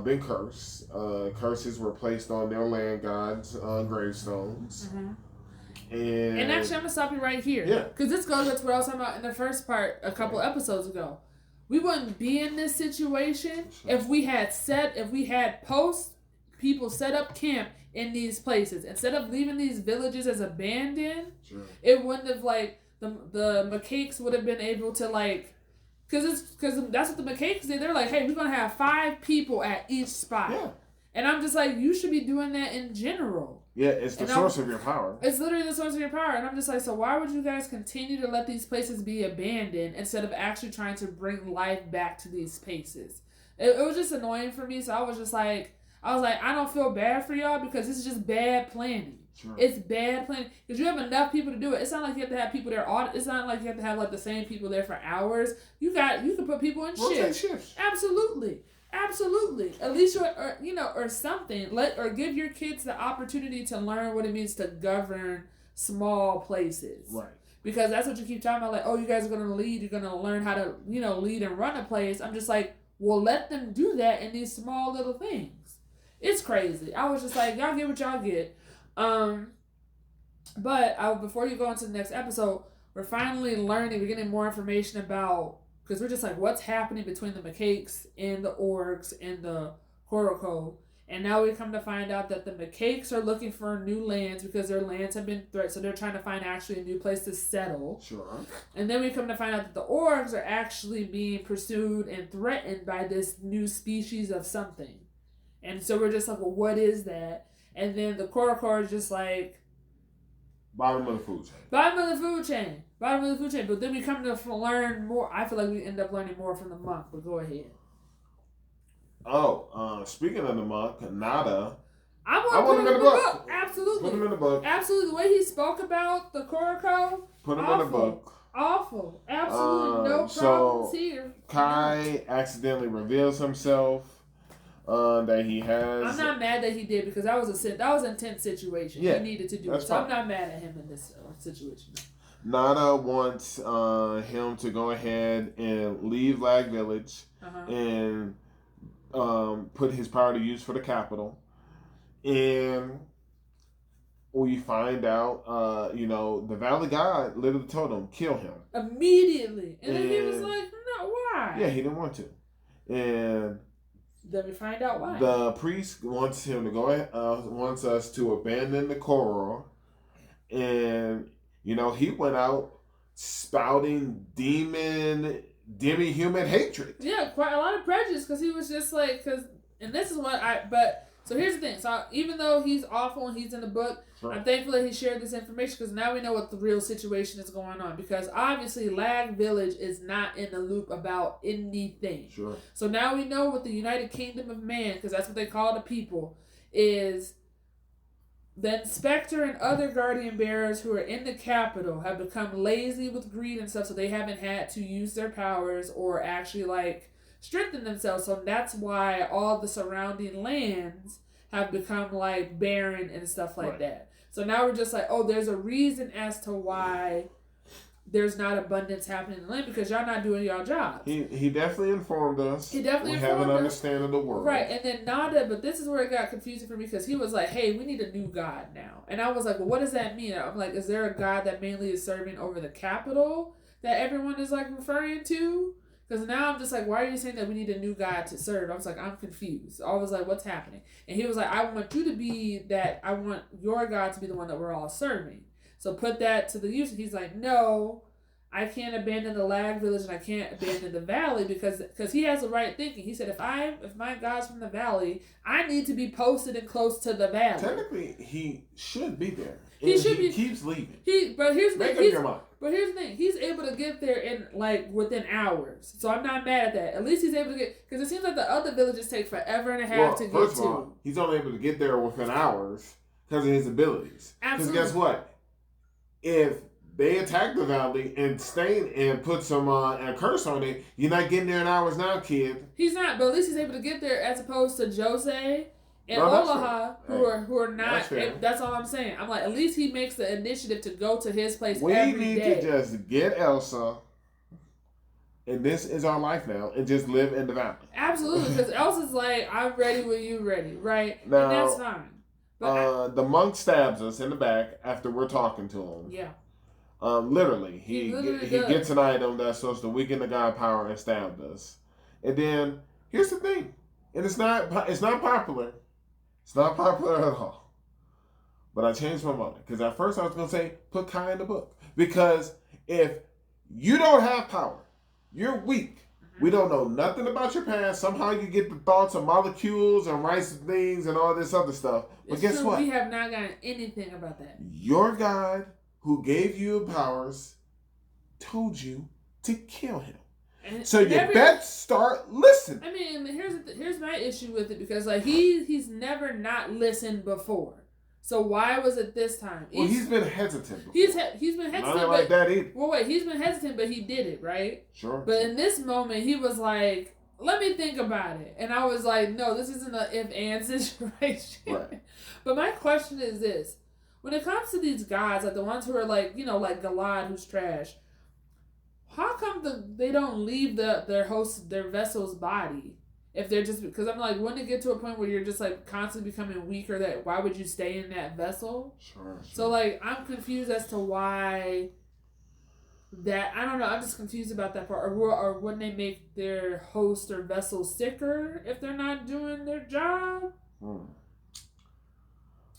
been cursed. Curses were placed on their land gods' gravestones. Mm-hmm. And actually, I'm going to stop you right here. Yeah. Because this goes back to what I was talking about in the first part a couple episodes ago. We wouldn't be in this situation if we had post people set up camp in these places, instead of leaving these villages as abandoned, it wouldn't have like the McCakes would have been able to like, because that's what the McCakes did. They're like, hey, we're gonna have 5 people at each spot. Yeah. And I'm just like, you should be doing that in general. Yeah, it's the source of your power. It's literally the source of your power. And I'm just like, so why would you guys continue to let these places be abandoned instead of actually trying to bring life back to these spaces? It was just annoying for me. So I was like, I don't feel bad for y'all because this is just bad planning. Sure. It's bad planning because you have enough people to do it. It's not like you have to have people there. It's not like you have to have like the same people there for hours. You can put people in shifts. Absolutely. At least or something. Or give your kids the opportunity to learn what it means to govern small places. Right. Because that's what you keep talking about. Like, oh, you guys are gonna lead. You're gonna learn how to lead and run a place. I'm just like, well, let them do that in these small little things. It's crazy. I was just like, y'all get what y'all get. But before you go into the next episode, we're finally learning. We're getting more information about. Because we're just like, what's happening between the McCakes and the orcs and the Koroko. And now we come to find out that the McCakes are looking for new lands because their lands have been threatened. So they're trying to find actually a new place to settle. Sure. And then we come to find out that the orcs are actually being pursued and threatened by this new species of something. And so we're just like, well, what is that? And then the Koroko are just like... Bottom of the food chain. But then we come to learn more. I feel like we end up learning more from the monk, but go ahead. Oh, speaking of the monk, Nada. I want him in the book. Absolutely. Put him in the book. Absolutely. The way he spoke about the Koroko. Put him in the book. Awful. Absolutely no problems here. Kai accidentally reveals himself. That he has. I'm not mad that he did because that was an intense situation. Yeah, he needed to do it. So fine. I'm not mad at him in this situation. Nana wants him to go ahead and leave Lag Village and put his power to use for the capital. And we find out, the Valley God literally told him, kill him. Immediately. And then he was like, no, why? Yeah, he didn't want to. And... then we find out why. The priest wants him to wants us to abandon the Korra. And, he went out spouting demi-human hatred. Yeah, quite a lot of prejudice because he was just like, and this is what so here's the thing. So even though he's awful and he's in the book, sure. I'm thankful that he shared this information because now we know what the real situation is going on. Because obviously Lag Village is not in the loop about anything. Sure. So now we know what the United Kingdom of Man, because that's what they call the people, is the Inspector and other Guardian Bearers who are in the capital have become lazy with greed and stuff, so they haven't had to use their powers or actually strengthen themselves. So that's why all the surrounding lands have become barren and stuff like that. So now we're just like, oh, there's a reason as to why there's not abundance happening in the land because y'all not doing y'all jobs. He definitely informed us. We have an understanding of the world. Right, and then Nada, but this is where it got confusing for me because he was like, hey, we need a new god now. And I was like, well, what does that mean? I'm like, is there a god that mainly is serving over the capital that everyone is referring to? Because now I'm just like, why are you saying that we need a new god to serve? I was like, I'm confused. I was like, what's happening? And he was like, I want you to be that. I want your god to be the one that we're all serving. So put that to the use. He's like, no, I can't abandon the Lag Village and I can't abandon the Valley because he has the right thinking. He said, if my god's from the Valley, I need to be posted and close to the Valley. Technically, he should be there. He keeps leaving. But here's the thing. But here's the thing. He's able to get there in within hours. So I'm not mad at that. At least he's able to get, because it seems like the other villages take forever and a half to get to. First of all, he's only able to get there within hours because of his abilities. Absolutely. Because guess what? If they attack the valley and stain and put some a curse on it, you're not getting there in hours now, kid. He's not, but at least he's able to get there as opposed to Jose and Olaha, who are not. That's all I'm saying. I'm like, at least he makes the initiative to go to his place every day. We need to just get Elsa, and this is our life now, and just live in the valley. Absolutely, because Elsa's like, I'm ready when you ready, right? Now, and that's fine. But the monk stabs us in the back after we're talking to him. Yeah. Literally, he gets an item that's supposed to weaken the god power and stabbed us. And then here's the thing, and it's not popular. It's not popular at all. But I changed my mind. Because at first I was going to say, put Kai in the book. Because if you don't have power, you're weak. We don't know nothing about your past. Somehow you get the thoughts of molecules and rice things and all this other stuff. But guess what? We have not gotten anything about that. Your God, who gave you powers, told you to kill him. And so you better start listening. I mean, here's my issue with it, because like he's never not listened before. So why was it this time? Well, he's been hesitant before. He's been hesitant. Not like that either. Well, wait, he's been hesitant, but he did it, right? Sure. But in this moment, he was like, let me think about it. And I was like, no, this isn't an if-and situation. Right. But my question is this. When it comes to these gods, like the ones who are like, you know, like Galad, who's trash, how come they don't leave their vessel's body? If they're just, because I'm like, wouldn't it get to a point where you're just like constantly becoming weaker, that why would you stay in that vessel? Sure. So like, I'm confused as to why that, I don't know, I'm just confused about that part. Or wouldn't they make their host or vessel sicker if they're not doing their job?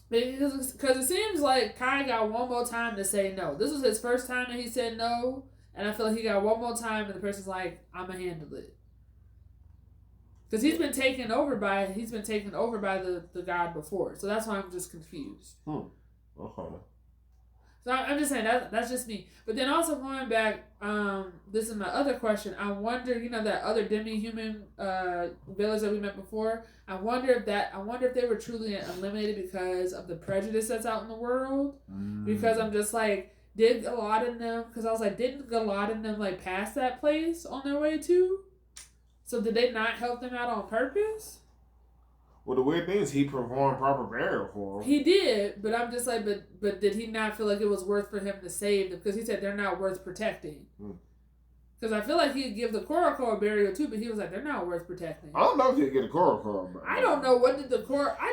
Because it seems like Kai got one more time to say no. This was his first time that he said no, and I feel like he got one more time and the person's like, I'm going to handle it. Because he's been taken over by the god before. So that's why I'm just confused. Okay. So I'm just saying, that's just me. But then also going back, this is my other question. I wonder, you know, that other demi-human village that we met before, I wonder if they were truly eliminated because of the prejudice that's out in the world. Because I'm just like, did Galad and them, because I was like, didn't Galad and them like pass that place on their way too? So did they not help them out on purpose? Well, the weird thing is he performed proper burial for them. He did, but I'm just like, but did he not feel like it was worth for him to save them? Because he said they're not worth protecting. Because I feel like he'd give the Koroko a burial too, but he was like, they're not worth protecting. I don't know if he'd get a Koroko. I don't know, I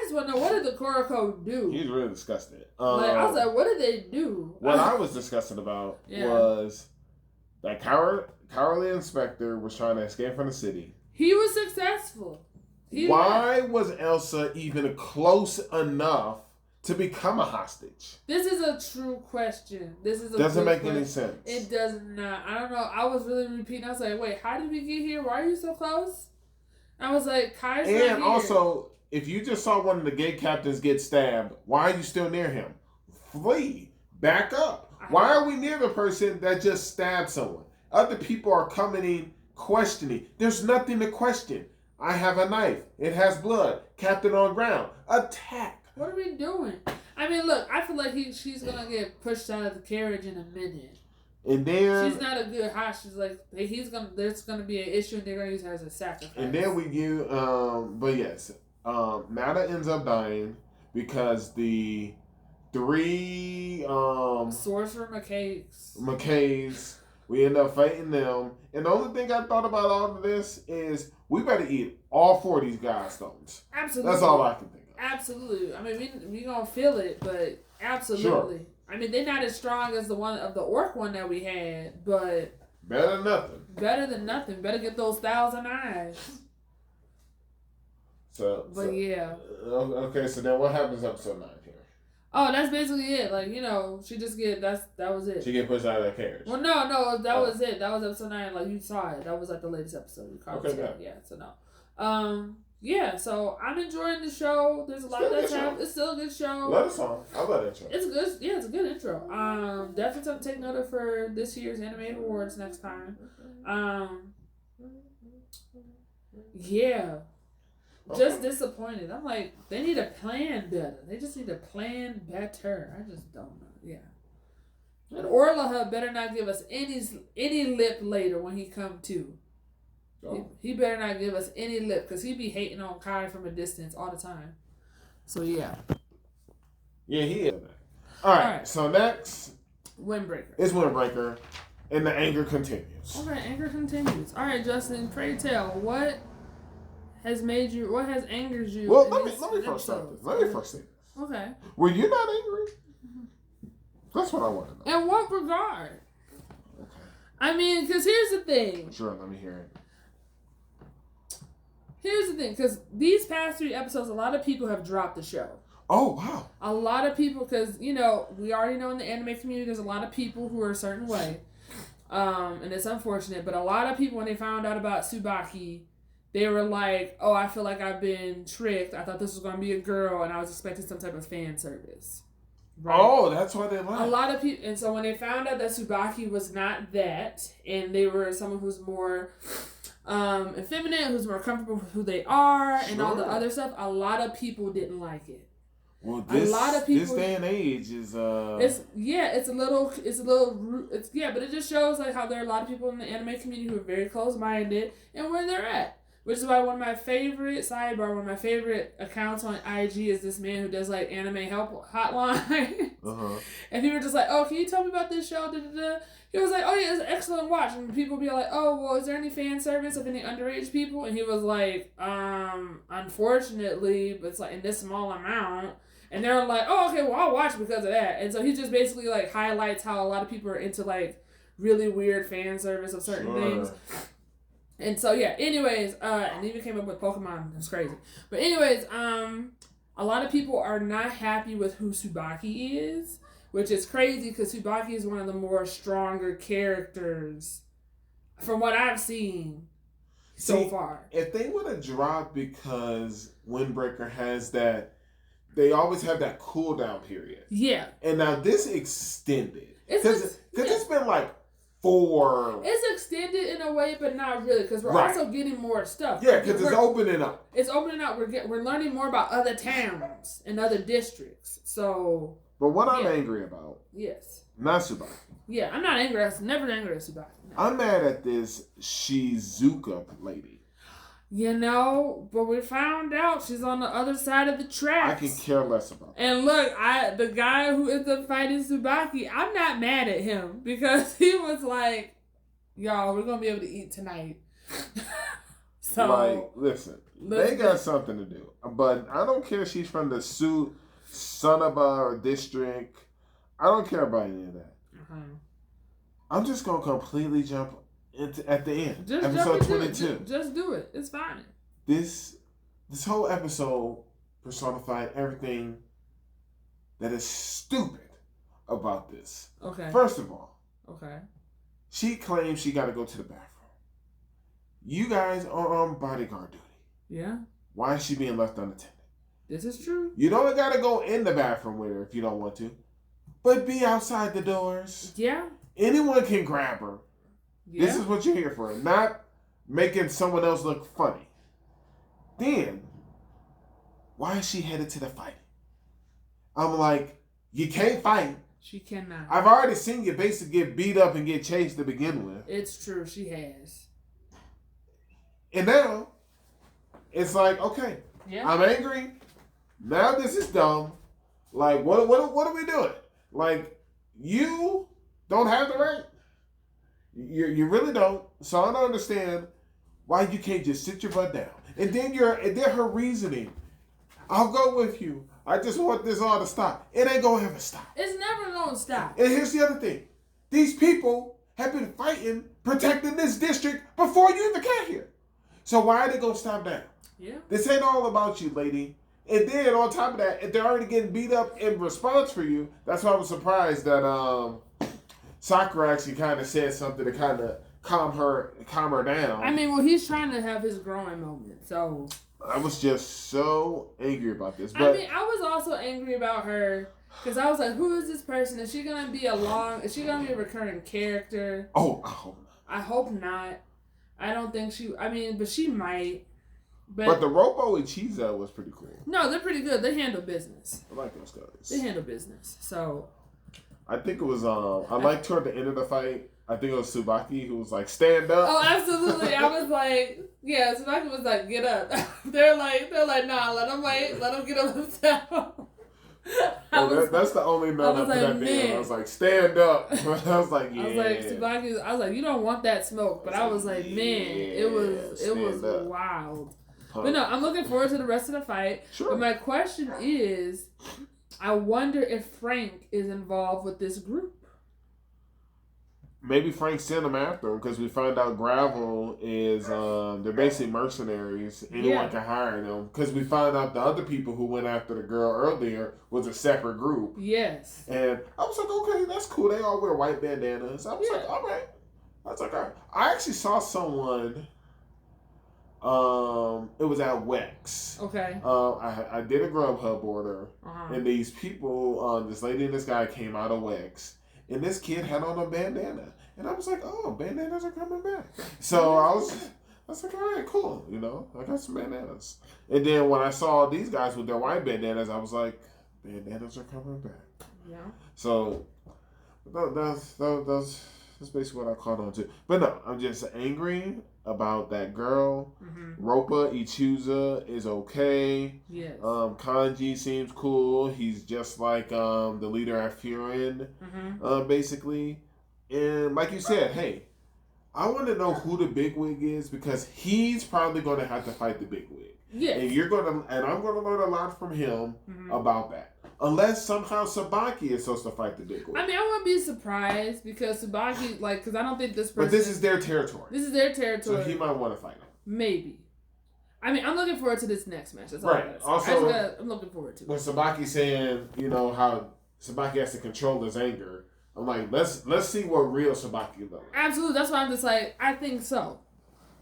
just want to know, what did the Koroko do? He's really disgusted. I was like, what did they do? What I was disgusted about was that cowardly inspector was trying to escape from the city. He was successful. Why was Elsa even close enough to become a hostage? This is a true question. Doesn't make any sense. It does not. I don't know. I was really repeating. I was like, wait, how did we get here? Why are you so close? I was like, Kai's not here. And also, if you just saw one of the gate captains get stabbed, why are you still near him? Flee. Back up. Why are we near the person that just stabbed someone? Other people are coming in questioning. There's nothing to question. I have a knife. It has blood. Captain on ground. Attack. What are we doing? I mean, look, I feel like she's going to get pushed out of the carriage in a minute. And then... She's not a good hostage. Like, there's going to be an issue and they're going to use her as a sacrifice. And then but yes, Nada ends up dying because the three... Sorcerer McKays, we end up fighting them. And the only thing I thought about all of this is we better eat all 4 of these godstones. Absolutely. That's all I can think of. Absolutely. I mean, we gonna feel it, but absolutely. Sure. I mean, they're not as strong as the orc one that we had, but better than nothing. Better than nothing. Better get those 1,000 eyes. Yeah. Okay, so then what happens episode 9 here? Oh, that's basically it. Like, you know, she just that was it. She get pushed out of that carriage. Well, no, that was it. That was episode 9. Like, you saw it. That was like the latest episode. You caught it. Yeah, so no. Yeah, so I'm enjoying the show. There's a lot that's happening. It's still a good show. Love the song. I love that show. It's good. Yeah, it's a good intro. Definitely something to take note of for this year's animated awards next time. Yeah. Okay. Just disappointed. I'm like, they need to plan better. They just need to plan better. I just don't know. Yeah. And Orlaha better not give us any lip later when he come to. Oh. He better not give us any lip because he be hating on Kai from a distance all the time. So yeah. Yeah, he is. All right. So next, Windbreaker. It's Windbreaker, and the anger continues. Okay, anger continues. All right, Justin, pray tell, what has angered you? Well, let me first start this. Let me first say this. Okay. Were you not angry? That's what I want to know. In what regard? Okay. I mean, because here's the thing. Sure, let me hear it. here's the thing, because these past 3 episodes, a lot of people have dropped the show. Oh, wow. A lot of people, because, you know, we already know in the anime community, there's a lot of people who are a certain way. And it's unfortunate, but a lot of people, when they found out about Tsubaki, they were like, oh, I feel like I've been tricked. I thought this was going to be a girl, and I was expecting some type of fan service. Right? Oh, that's why they lied. A lot of people, and so when they found out that Tsubaki was not that, and they were someone who's more effeminate, who's more comfortable with who they are, and all the other stuff, a lot of people didn't like it. Well, this, a lot of people, this day and age is but it just shows like how there are a lot of people in the anime community who are very close-minded and where they're at. Which is why one of my favorite accounts on IG is this man who does like anime help hotline. And people were just like, oh, can you tell me about this show? Da-da-da. He was like, oh yeah, it's an excellent watch. And people be like, oh, well, is there any fan service of any underage people? And he was like, unfortunately, but it's like in this small amount. And they're like, oh, okay, well, I'll watch because of that. And so he just basically like highlights how a lot of people are into like really weird fan service of certain things. And so yeah, anyways, and even came up with Pokemon. That's crazy. But anyways, a lot of people are not happy with who Tsubaki is, which is crazy because Tsubaki is one of the more stronger characters from what I've seen so far. If they would have dropped, because Windbreaker has that, they always have that cooldown period. Yeah. And now this extended. Because it's been like 4. It's extended in a way, but not really, because we're also getting more stuff. Yeah, because it's opening up. It's opening up. We're learning more about other towns and other districts. So. But what I'm angry about. Yes. Not Tsubaki. Yeah, I'm not angry. Never angry at Tsubaki. No. I'm mad at this Shizuka lady. You know, but we found out she's on the other side of the tracks. I can care less about that. And look, the guy who ends up fighting Tsubaki, I'm not mad at him because he was like, y'all, we're going to be able to eat tonight. So, like, listen, they got something to do. But I don't care if she's from the Sunaba district. I don't care about any of that. I'm just going to completely jump at the end, just episode 22. Just do it. It's fine. This whole episode personified everything that is stupid about this. Okay. First of all, okay, she claims she got to go to the bathroom. You guys are on bodyguard duty. Yeah. Why is she being left unattended? This is true. You don't got to go in the bathroom with her if you don't want to, but be outside the doors. Yeah. Anyone can grab her. Yeah. This is what you're here for, not making someone else look funny. Then, why is she headed to the fight? I'm like, you can't fight. She cannot. I've already seen you basically get beat up and get chased to begin with. It's true, she has. And now, it's like, okay, yeah. I'm angry. Now this is dumb. Like, what are we doing? Like, you don't have the right. You really don't. So I don't understand why you can't just sit your butt down. And then her reasoning. I'll go with you. I just want this all to stop. It ain't gonna ever stop. It's never gonna stop. And here's the other thing. These people have been fighting, protecting this district before you even got here. So why are they gonna stop now? Yeah. This ain't all about you, lady. And then on top of that, if they're already getting beat up in response for you, that's why I was surprised that Sakura actually kind of said something to kind of calm her down. I mean, well, he's trying to have his growing moment, so. I was just so angry about this. But I mean, I was also angry about her because I was like, who is this person? Is she gonna be is she gonna be a recurring character? Oh, I hope not. I hope not. I don't think but she might. But the Robo Ichiza was pretty cool. No, they're pretty good. They handle business. I like those guys. They handle business. So. I think it was, I liked toward the end of the fight, I think it was Tsubaki who was like, stand up. Oh, absolutely. I was like, yeah, Tsubaki was like, get up. They're like, nah, let him wait. Let him get up himself. That's the only note after that video. I was like, stand up. I was like, yeah. I was like, Tsubaki, I was like, you don't want that smoke. But I was like, man, it was wild. But no, I'm looking forward to the rest of the fight. Sure. But my question is, I wonder if Frank is involved with this group. maybe Frank sent them after him because we find out Gravel is they're basically mercenaries. Anyone can hire them because we find out the other people who went after the girl earlier was a separate group. Yes. And I was like, okay, that's cool. They all wear white bandanas. I was like, all right. I was like, all right. I actually saw someone. It was at Wex. Okay. I did a Grubhub order, and these people, this lady and this guy came out of Wex, and this kid had on a bandana, and I was like, oh, bandanas are coming back. So I was like, all right, cool, you know, I got some bandanas. And then when I saw these guys with their white bandanas, I was like, bandanas are coming back. Yeah. So that's basically what I caught on to. But no, I'm just angry about that girl. Ropa Ichuza is okay. Yes. Kanji seems cool. He's just like the leader at Furin, basically. And like you said, hey, I want to know who the bigwig is because he's probably going to have to fight the bigwig. Yes. And I'm gonna learn a lot from him about that. Unless somehow Sabaki is supposed to fight the big one. I mean, I wouldn't be surprised because Sabaki, because I don't think this person... But this is their territory. This is their territory. So he might want to fight him. Maybe. I mean, I'm looking forward to this next match. That's all right. Also, I'm looking forward to it. When Sabaki's saying, you know, how Sabaki has to control his anger, I'm like, let's see what real Sabaki looks like. Absolutely. That's why I'm just like, I think so.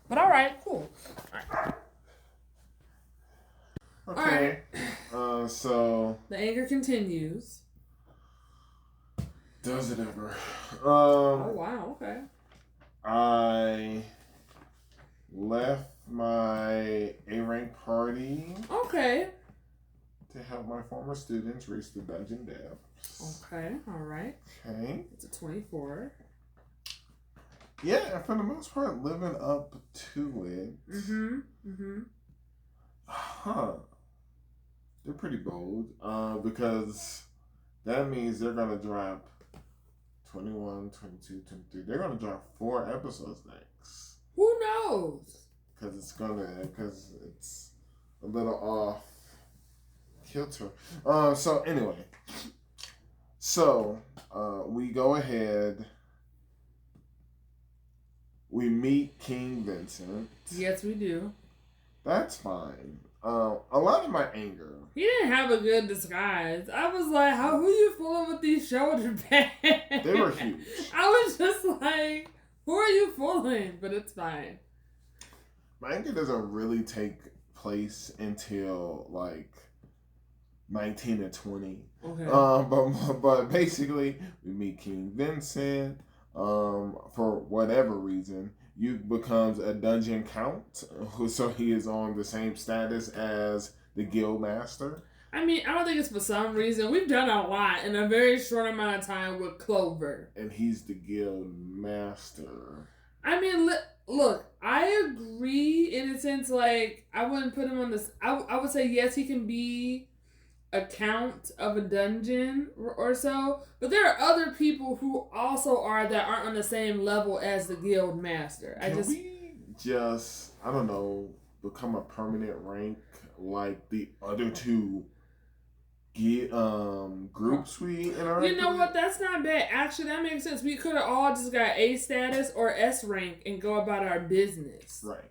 But all right, cool. All right. Okay, so... The anger continues. Does it ever? Oh, wow, okay. I left my A-rank party. Okay. To help my former students reach the dungeon depths. Okay, alright. Okay. It's a 24. Yeah, for the most part, living up to it. Huh. They're pretty bold because that means they're going to drop 21, 22, 23. They're going to drop 4 episodes next. Who knows? Because it's a little off kilter. So anyway. So we go ahead. We meet King Vincent. Yes, we do. That's fine. A lot of my anger. He didn't have a good disguise. I was like, who you fooling with these shoulder pads? They were huge. I was just like, who are you fooling? But it's fine. My anger doesn't really take place until like 19 and 20. Okay. But basically, we meet King Vincent. For whatever reason, you becomes a dungeon count, so he is on the same status as the guild master. I mean, I don't think it's for some reason. We've done a lot in a very short amount of time with Clover. And he's the guild master. I mean, look, I agree in a sense, like, I wouldn't put him on this. I would say, yes, he can be a count of a dungeon or so, but there are other people who also that aren't on the same level as the guild master. I don't know, become a permanent rank like the other two groups we interact with? You know what? That's not bad. Actually, that makes sense. We could have all just got A status or S rank and go about our business. Right.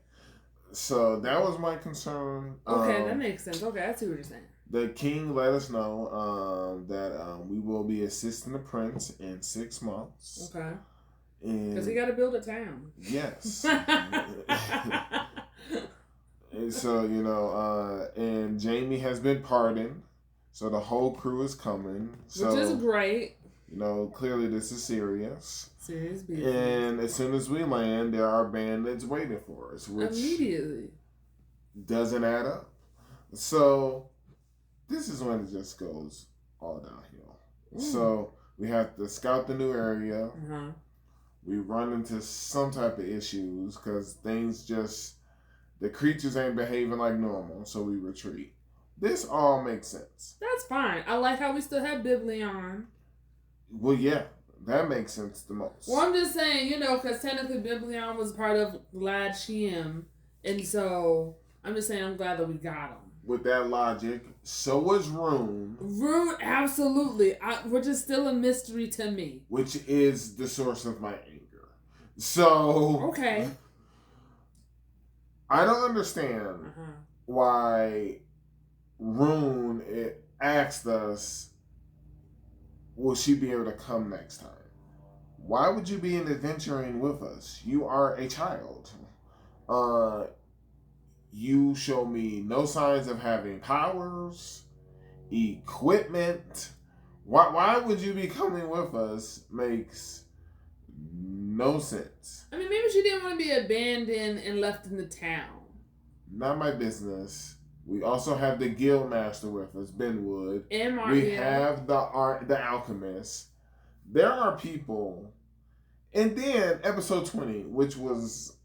So that was my concern. Okay, that makes sense. Okay, I see what you're saying. The king let us know that we will be assisting the prince in 6 months. Okay. Because he got to build a town. Yes. And so, and Jamie has been pardoned. So the whole crew is coming. So, which is great. Clearly this is serious. Serious business. And as soon as we land, there are bandits waiting for us. Which immediately doesn't add up. So this is when it just goes all downhill. So we have to scout the new area. We run into some type of issues because the creatures ain't behaving like normal, so we retreat. This all makes sense. That's fine. I like how we still have Biblion. Well, yeah, that makes sense the most. Well, I'm just saying, because technically Biblion was part of Glad Shiem, and so I'm just saying I'm glad that we got him. With that logic, so was Rune. Rune, absolutely. Which is still a mystery to me. Which is the source of my anger. So okay, I don't understand why Rune asked us, will she be able to come next time? Why would you be adventuring with us? You are a child. You show me no signs of having powers, equipment. Why would you be coming with us? Makes no sense. I mean, maybe she didn't want to be abandoned and left in the town. Not my business. We also have the guild master with us, Benwood. And we have the alchemist. There are people. And then episode 20, which was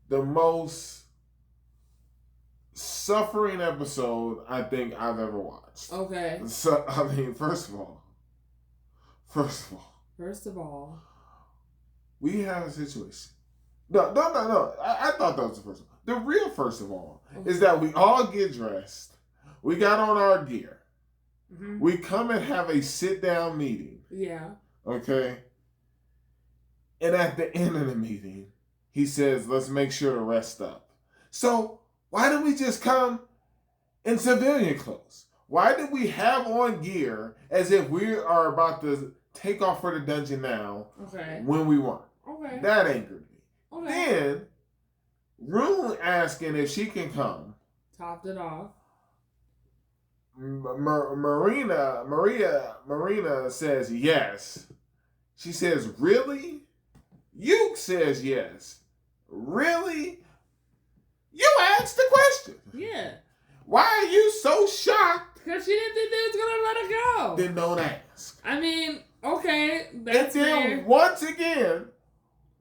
the most suffering episode I think I've ever watched. Okay. So I mean, first of all, we have a situation. No. I thought that was the first one. The real first of all is that we all get dressed. We got on our gear. Mm-hmm. We come and have a sit-down meeting. Yeah. Okay? And at the end of the meeting, he says, let's make sure to rest up. So, why don't we just come in civilian clothes? Why did we have on gear as if we are about to take off for the dungeon now when we weren't? Okay. That angered me. Okay. Then, Rune asking if she can come. Topped it off. Marina says yes. She says, really? Yuke says yes. Really? You asked the question. Yeah. Why are you so shocked? Because she didn't think they was going to let her go. Then don't ask. I mean, okay. That's and then fair. Once again,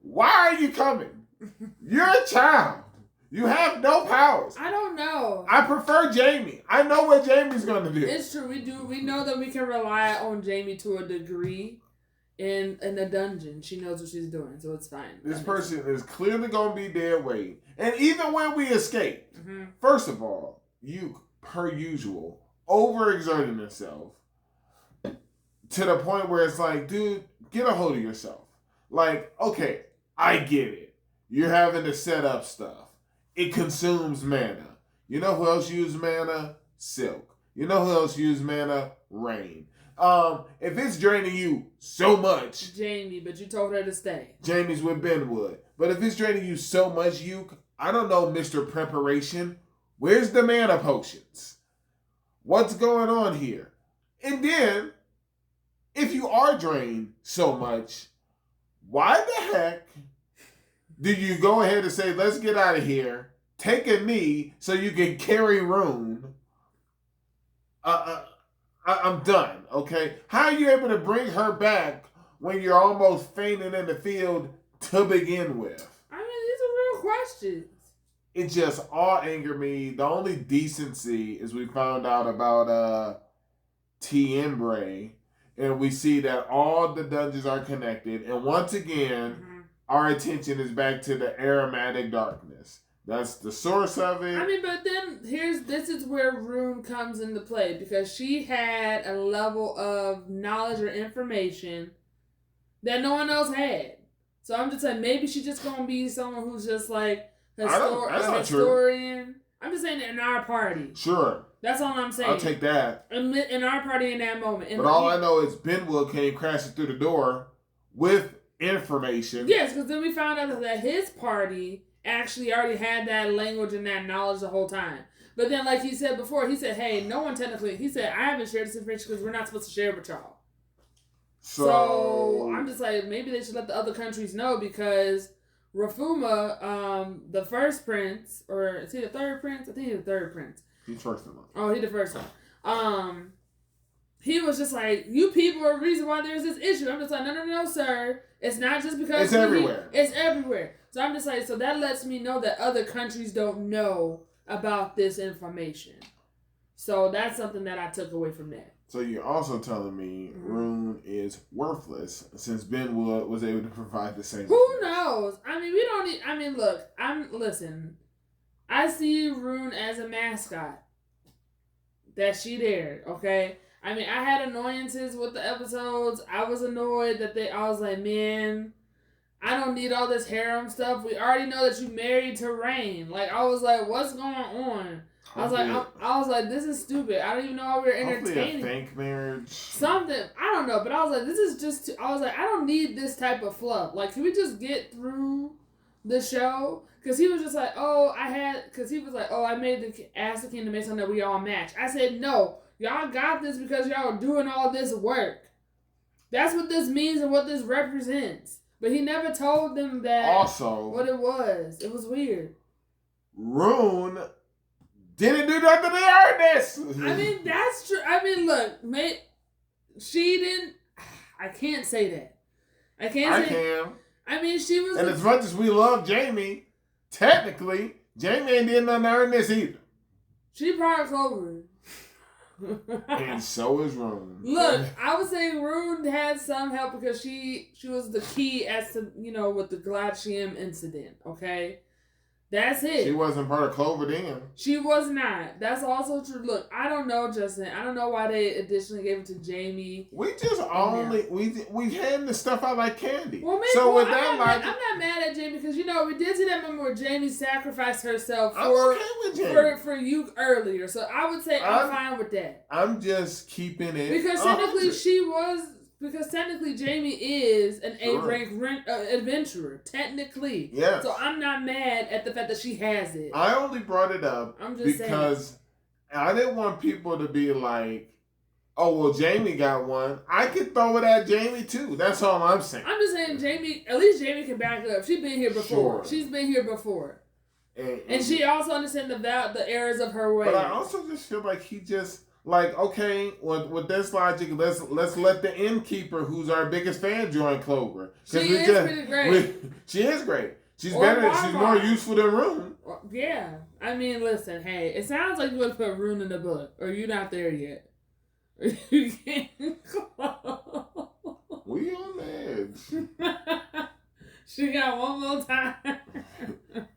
why are you coming? You're a child. You have no powers. I don't know. I prefer Jamie. I know what Jamie's going to do. It's true. We know that we can rely on Jamie to a degree in a dungeon. She knows what she's doing, so it's fine. This person is clearly going to be dead weight. And even when we escape, first of all, you, per usual, overexerting yourself to the point where it's like, dude, get a hold of yourself. Like, okay, I get it. You're having to set up stuff. It consumes mana. You know who else used mana? Silk. You know who else used mana? Rain. If it's draining you so much... Jamie, but you told her to stay. Jamie's with Benwood. But if it's draining you so much, I don't know, Mr. Preparation. Where's the mana potions? What's going on here? And then, if you are drained so much, why the heck do you go ahead and say, let's get out of here, take a knee so you can carry Rune? I'm done, okay? How are you able to bring her back when you're almost fainting in the field to begin with? I mean, these are real questions. It just all angered me. The only decency is we found out about Tiembre, and we see that all the dungeons are connected. And once again, our attention is back to the aromatic darkness. That's the source of it. I mean, but then this is where Rune comes into play, because she had a level of knowledge or information that no one else had. So I'm just saying, maybe she's just gonna be someone who's just like a historian. True. I'm just saying in our party. Sure. That's all I'm saying. I'll take that. In our party in that moment. But all I know is Benwood came crashing through the door with information. Yes, because then we found out that his party actually already had that language and that knowledge the whole time. But then, like he said before, he said, hey, no one technically, he said, I haven't shared this information because we're not supposed to share it with y'all. So I'm just like, maybe they should let the other countries know, because Rafuma, the first prince, or is he the third prince? I think he's the third prince. He's first one. Oh, he's the first one. He was just like, you people are the reason why there's this issue. I'm just like, no, sir. It's not just because... It's everywhere. It's everywhere. So I'm just like, so that lets me know that other countries don't know about this information. So that's something that I took away from that. So you're also telling me Rune is worthless since Benwood was able to provide the same... Who knows? I mean, we don't need... I mean, look, listen. I see Rune as a mascot. That she there, okay? I mean, I had annoyances with the episodes. I was annoyed that I was like, man, I don't need all this harem stuff. We already know that you married to Rain. Like, I was like, what's going on? I was like, this is stupid. I don't even know how we're entertaining. A fake marriage. Something. I don't know, but I was like, this is just. I was like, I don't need this type of fluff. Like, can we just get through the show? Because he was just like, I made ask the king to make something that we all match. I said, no, y'all got this because y'all are doing all this work. That's what this means and what this represents. But he never told them that. Also, what it was. It was weird. Rune didn't do nothing to earn this. I mean, that's true. I mean, look, she didn't. I can't say that. I can. I mean, she was. And as much as we love Jamie, technically, Jamie ain't did nothing to earn this either. She brought Clover. And so is Rune. Look, I would say Rune had some help because she was the key as to, with the Glacium incident, okay? That's it. She wasn't part of Clover then. She was not. That's also true. Look, I don't know, Justin. I don't know why they additionally gave it to Jamie. We just we hand the stuff out like candy. Well, I'm not mad at Jamie because we did see that moment where Jamie sacrificed herself for you earlier. So I would say I'm fine with that. I'm just keeping it because technically Jamie is an A-rank adventurer. Technically. Yes. So I'm not mad at the fact that she has it. I only brought it up because I didn't want people to be like, oh, well, Jamie got one. I could throw it at Jamie too. That's all I'm saying. I'm just saying at least Jamie can back it up. She's been here before. Sure. She's been here before. And she also understands the errors of her ways. But I also just feel like he just... Like, okay, with this logic, let's let the innkeeper, who's our biggest fan, join Clover. She is pretty great. She is great. She's better. She's more useful than Rune. Yeah. I mean, listen, hey, it sounds like you would put Rune in the book, or you're not there yet. You can't We on the edge. She got one more time.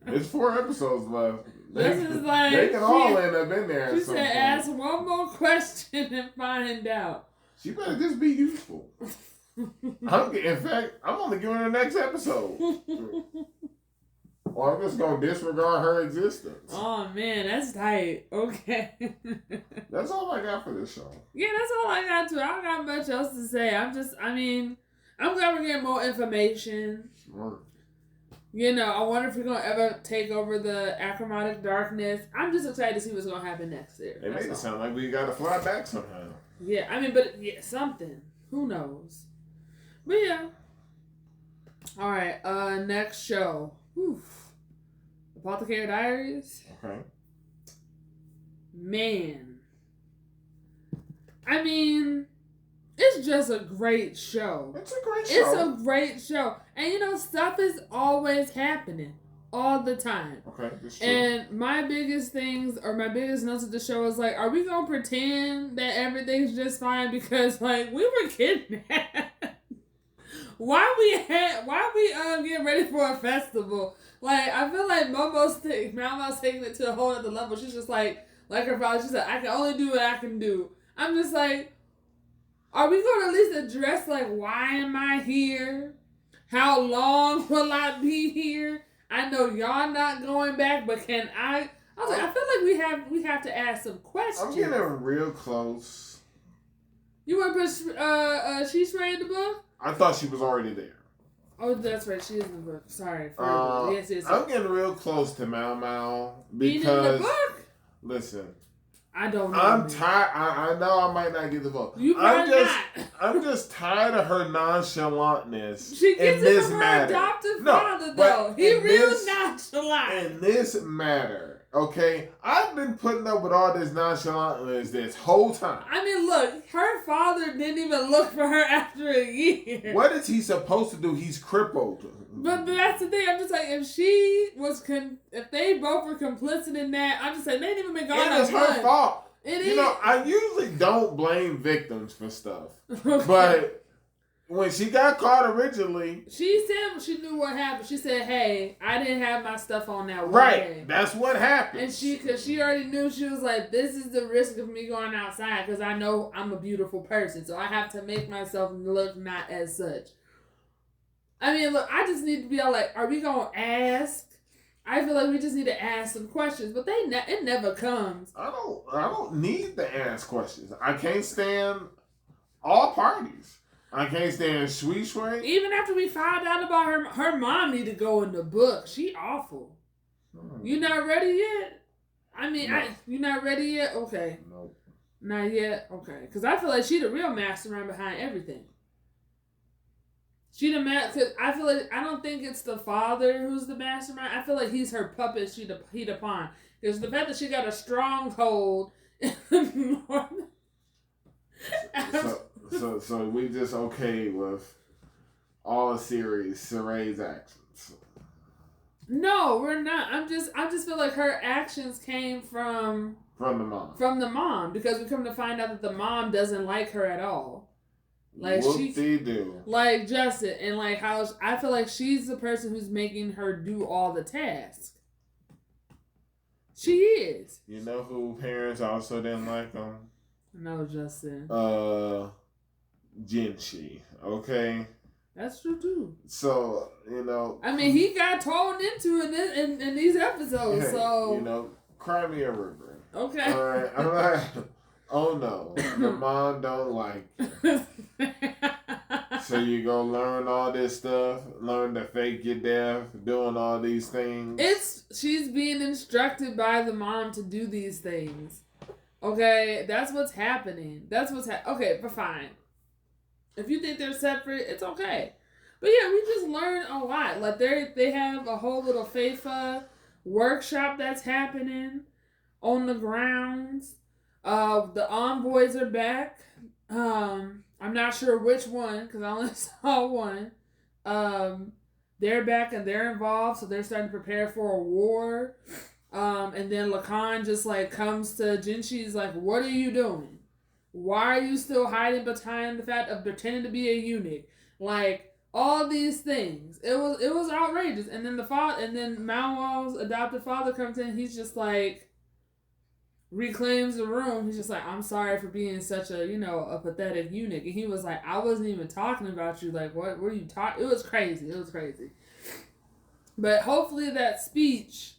There's 4 episodes left. This is like they can all end up in there. She said, "Ask one more question and find out." She better just be useful. In fact, I'm only giving her the next episode, or I'm just gonna disregard her existence. Oh man, that's tight. Okay. That's all I got for this show. Yeah, that's all I got too. I don't got much else to say. I'm glad we're getting more information. Sure. I wonder if we're going to ever take over the Achromatic Darkness. I'm just excited to see what's going to happen next year. They made it sound like we got to fly back somehow. Yeah, something. Who knows? But yeah. All right, next show. Apothecary Diaries. Okay. Man. It's just a great show. It's a great show. It's a great show. And stuff is always happening. All the time. Okay, that's true. And my biggest notes of the show is like, are we going to pretend that everything's just fine because, like, we were kidnapped? Why we getting ready for a festival? Like, I feel like Momo's taking it to a whole other level. She's just like her father, she said, I can only do what I can do. I'm just like, are we going to at least address, like, why am I here? How long will I be here? I know y'all not going back, but can I? I was like, I feel like we have to ask some questions. I'm getting real close. You want to put She's Ready in the book? I thought she was already there. Oh, that's right. She is in the book. Sorry. Yes. I'm getting real close to Mau Mau because... Being in the book? Listen. I don't know. I'm tired. I know I might not get the vote. I'm just tired of her nonchalantness. She gets it from her adoptive father, though. He real nonchalant. In this matter, okay? I've been putting up with all this nonchalantness this whole time. Look, her father didn't even look for her after a year. What is he supposed to do? He's crippled. But that's the thing. I'm just like, if they both were complicit in that, I'm just saying they didn't even make all that. It's her fault. I usually don't blame victims for stuff, but when she got caught originally, she said she knew what happened. She said, "Hey, I didn't have my stuff on that way." Right, that's what happened. And because she already knew, she was like, "This is the risk of me going outside because I know I'm a beautiful person, so I have to make myself look not as such." I mean, look, I just need to be all like, are we gonna ask? I feel like we just need to ask some questions, but it never comes. I don't need to ask questions. I can't stand all parties. I can't stand Sweet Sway. Even after we found out about her mom need to go in the book. She awful. You not ready yet? I mean, no. You not ready yet? Okay. Nope. Not yet? Okay. Because I feel like she the real mastermind behind everything. She the because I feel like, I don't think it's the father who's the mastermind. I feel like he's her puppet, he the pawn. Because the fact that she got a stronghold in the north. So we just okay with all the series, Saray's actions. No, we're not. I just feel like her actions came from the mom. From the mom, because we come to find out that the mom doesn't like her at all. Like they do. Like Justin, and like how I feel like she's the person who's making her do all the tasks. She is. You know who parents also didn't like them? No, Justin. Jinshi. Okay. That's true too. So, you know, I mean, he got thrown into in these episodes. So, you know, cry me a river. Okay. All right. I'm like, oh no, the mom don't like you. So you go learn all this stuff, learn to fake your death, doing all these things. She's being instructed by the mom to do these things. Okay, that's what's happening. Okay, but fine. If you think they're separate, it's okay. But yeah, we just learn a lot. Like they have a whole little FIFA workshop that's happening on the grounds. The envoys are back. I'm not sure which one because I only saw one. They're back and they're involved, so they're starting to prepare for a war. And then Lacan just like comes to Jinshi's like, "What are you doing? Why are you still hiding behind the fact of pretending to be a eunuch?" Like all these things. It was outrageous. And then Mao's adopted father comes in. He's just like reclaims the room. He's just like, "I'm sorry for being such a a pathetic eunuch." And he was like, "I wasn't even talking about you. Like, what were you talking?" It was crazy. But hopefully that speech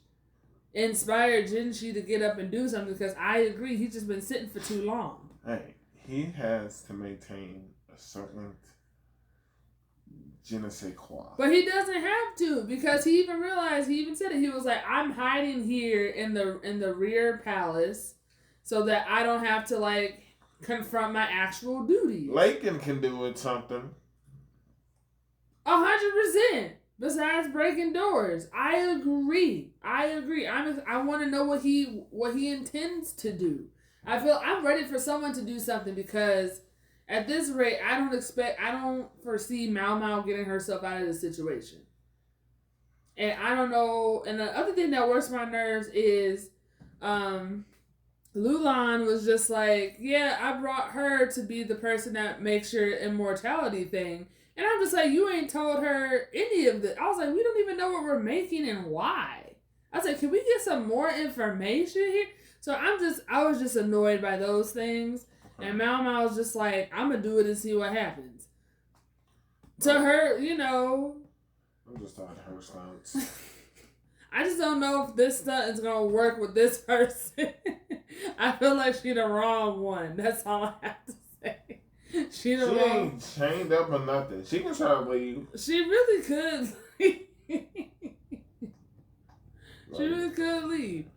inspired Jinshi to get up and do something, because I agree, he's just been sitting for too long. Hey, he has to maintain a certain je ne sais quoi. But he doesn't have to, because he even said it. He was like, "I'm hiding here in the rear palace so that I don't have to like confront my actual duties." Lakin can do it something. 100%. Besides breaking doors, I agree. I want to know what he intends to do. I feel I'm ready for someone to do something, because at this rate, I don't foresee Mao getting herself out of this situation. And I don't know. And the other thing that works my nerves is, Lulan was just like, "Yeah, I brought her to be the person that makes your immortality thing." And I'm just like, you ain't told her any of this. I was like, we don't even know what we're making and why. I was like, can we get some more information here? So I was just annoyed by those things. And Mao was just like, I'm going to do it and see what happens. To her, I'm just tired of her stunts. I just don't know if this stunt is going to work with this person. I feel like she's the wrong one. That's all I have to say. She ain't chained up or nothing. She can try to leave. She really could leave. She really could leave.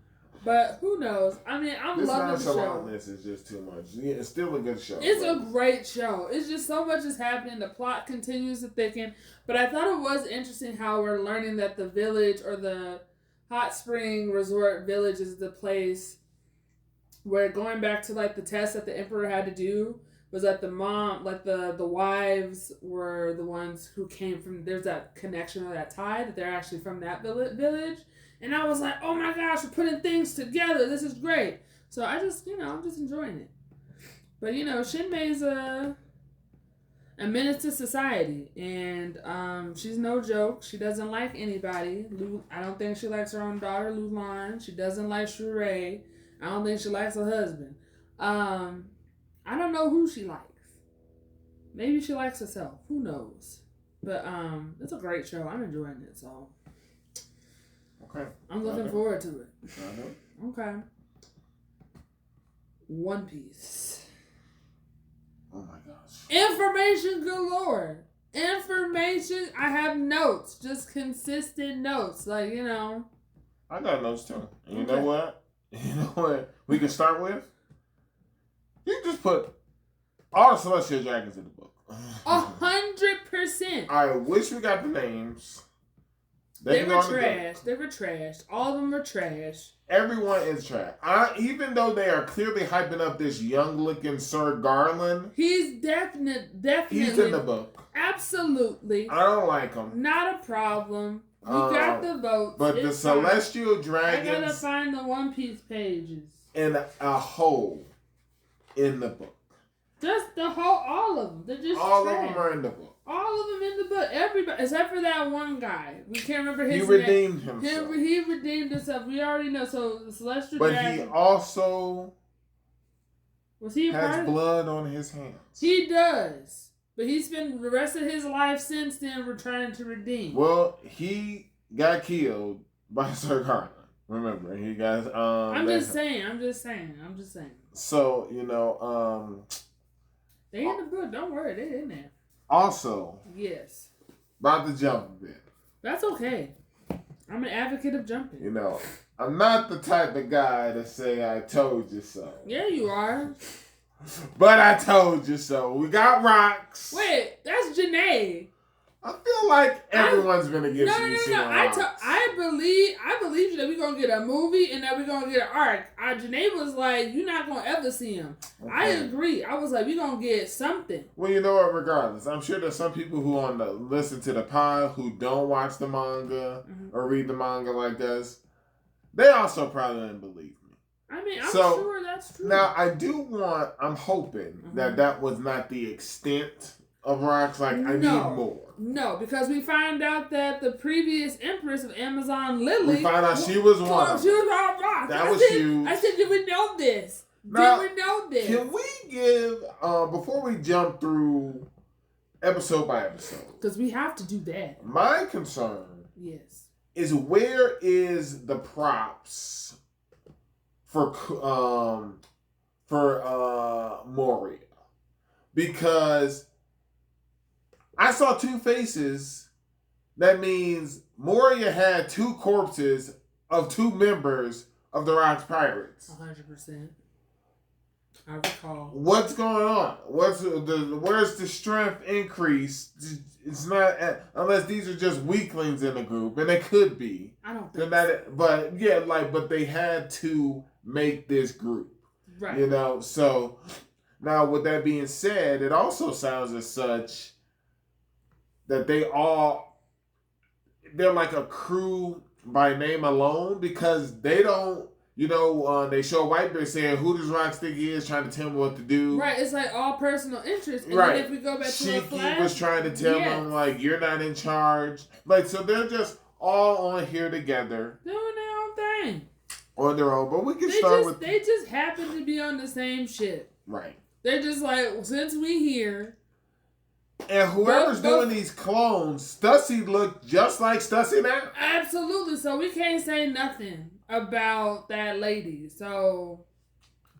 But who knows? I mean, I'm loving the show. This is just too much. Yeah, it's still a good show. It's a great show. It's just so much is happening. The plot continues to thicken. But I thought it was interesting how we're learning that the village, or the hot spring resort village, is the place where, going back to like the test that the emperor had to do, was that the mom, like the wives were the ones who came from, there's that connection or that tie that they're actually from that village. And I was like, oh my gosh, we're putting things together. This is great. So I just, I'm just enjoying it. But, Shinmei's a menace to society. And she's no joke. She doesn't like anybody. I don't think she likes her own daughter, Lulan. She doesn't like Shure. I don't think she likes her husband. I don't know who she likes. Maybe she likes herself. Who knows? But it's a great show. I'm enjoying it, so okay. I'm looking forward to it. Okay. One Piece. Oh my gosh. Information galore. Information. I have notes, just consistent notes, like I got notes too. And you know what? You know what we can start with? You just put all the Celestial Dragons in the book. 100%. I wish we got the names. They were trash. They were trash. All of them were trash. Everyone is trash. Even though they are clearly hyping up this young-looking Sir Garland. He's definitely. He's in the book. Absolutely. I don't like him. Not a problem. We got the votes. But it's the Celestial fine. Dragons. I gotta find the One Piece pages. In a hole in the book. Just the whole, all of them. They're just all trash. of them are in the book. All of them in the book. Everybody, except for that one guy. We can't remember his name. He redeemed himself. He redeemed himself. We already know. So the Celestial But Dragon. he also has blood on his hands. He does. But he spent the rest of his life since then trying to redeem. Well, he got killed by Sir Garland. Remember, he got I'm just saying. So, they in the book, don't worry, they're in there. Also, yes. About to jump a bit. That's okay. I'm an advocate of jumping. I'm not the type of guy to say I told you so. Yeah, you are. But I told you so. We got rocks. Wait, that's Janae. I feel like everyone's been against me. No. I believe you that we're gonna get a movie and that we're gonna get an arc. Janae was like, "You're not gonna ever see him." Okay. I agree. I was like, "We're gonna get something." Well, you know what? Regardless, I'm sure there's some people who listen to the pod who don't watch the manga or read the manga like us. They also probably didn't believe me. I mean, I'm sure that's true. Now, I'm hoping that was not the extent of rocks. Like, I need more. No, because we find out that the previous Empress of Amazon, Lily... We found out she was one of them. She was on rocks. That was huge. I said, did we know this? Now, did we know this? Can we give, before we jump through episode by episode... Because we have to do that. My concern... is where is the props for Moria? Because I saw two faces. That means Moria had two corpses of two members of the Rocks Pirates. 100%. I recall. What's going on? Where's the strength increase? It's not unless these are just weaklings in the group, and they could be. I don't think so. But they had to make this group, right? So now with that being said, it also sounds as such that they're like a crew by name alone because they don't. They show Whitebeard saying, "Who does Rocks think he is?" Trying to tell him what to do. Right, it's like all personal interest. And right. Then if we go back to a flash, was trying to tell him like you're not in charge. Like so, they're just all on here together, doing their own thing, on their own. But we can start with. They just happen to be on the same shit. Right. They're just like since we here. And whoever's doing these clones, Stussy look just like Stussy now. Absolutely. So we can't say nothing about that lady. So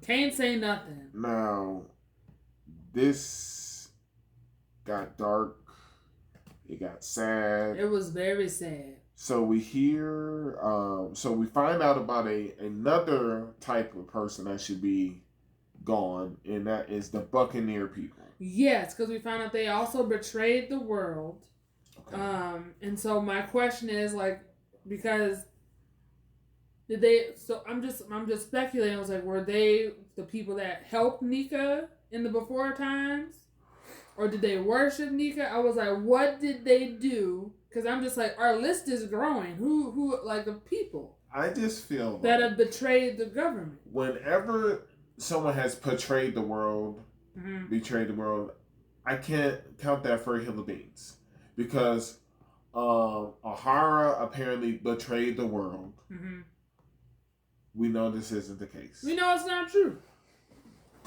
can't say nothing. Now, this got dark. It got sad. It was very sad. So we hear, we find out about another type of person that should be gone, and that is the Buccaneer people. Yes, because we found out they also betrayed the world. Okay. And so my question is because did they? So I'm just speculating. I was like, were they the people that helped Nika in the before times, or did they worship Nika? I was like, what did they do? Because I'm just like, our list is growing. Who like the people? I just feel that have betrayed the government. Whenever someone has betrayed the world. Betrayed the world. I can't count that for a hill of beans because Ahara apparently betrayed the world. We know this isn't the case. We know it's not true.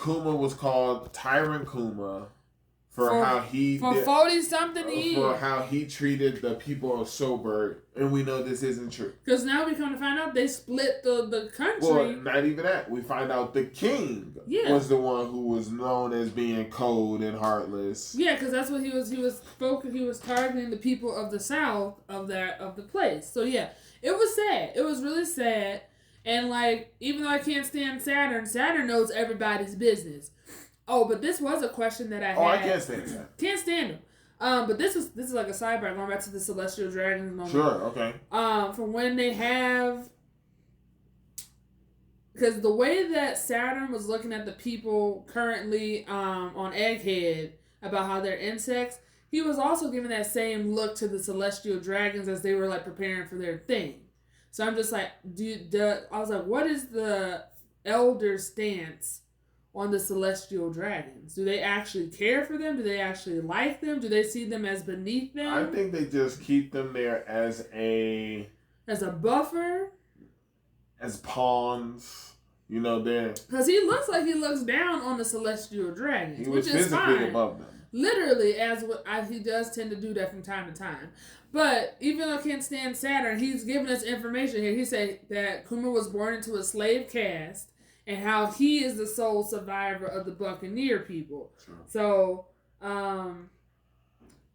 Kuma was called Tyrant Kuma for how he for 40-something years. For how he treated the people of Sober, and we know this isn't true. Because now we come to find out they split the country. Well, not even that. We find out the king was the one who was known as being cold and heartless. Yeah, because that's what he was. He was targeting the people of the south of the place. So yeah, it was sad. It was really sad. And like, even though I can't stand Saturn knows everybody's business. Oh, but this was a question that I had. Oh, I can't stand Saturn. Can't stand him. But this is like a sidebar going back to the Celestial Dragons moment. Sure, okay. From when they have, because the way that Saturn was looking at the people currently on Egghead about how they're insects, he was also giving that same look to the Celestial Dragons as they were like preparing for their thing. So I'm just like, I was like, what is the elder stance on the Celestial Dragons? Do they actually care for them? Do they actually like them? Do they see them as beneath them? I think they just keep them there as a buffer, as pawns. You know, because he looks like he looks down on the Celestial Dragons, which is fine. Above them. Literally, he does tend to do that from time to time. But even though I can't stand Saturn, he's giving us information here. He said that Kuma was born into a slave caste and how he is the sole survivor of the Buccaneer people. Sure. So,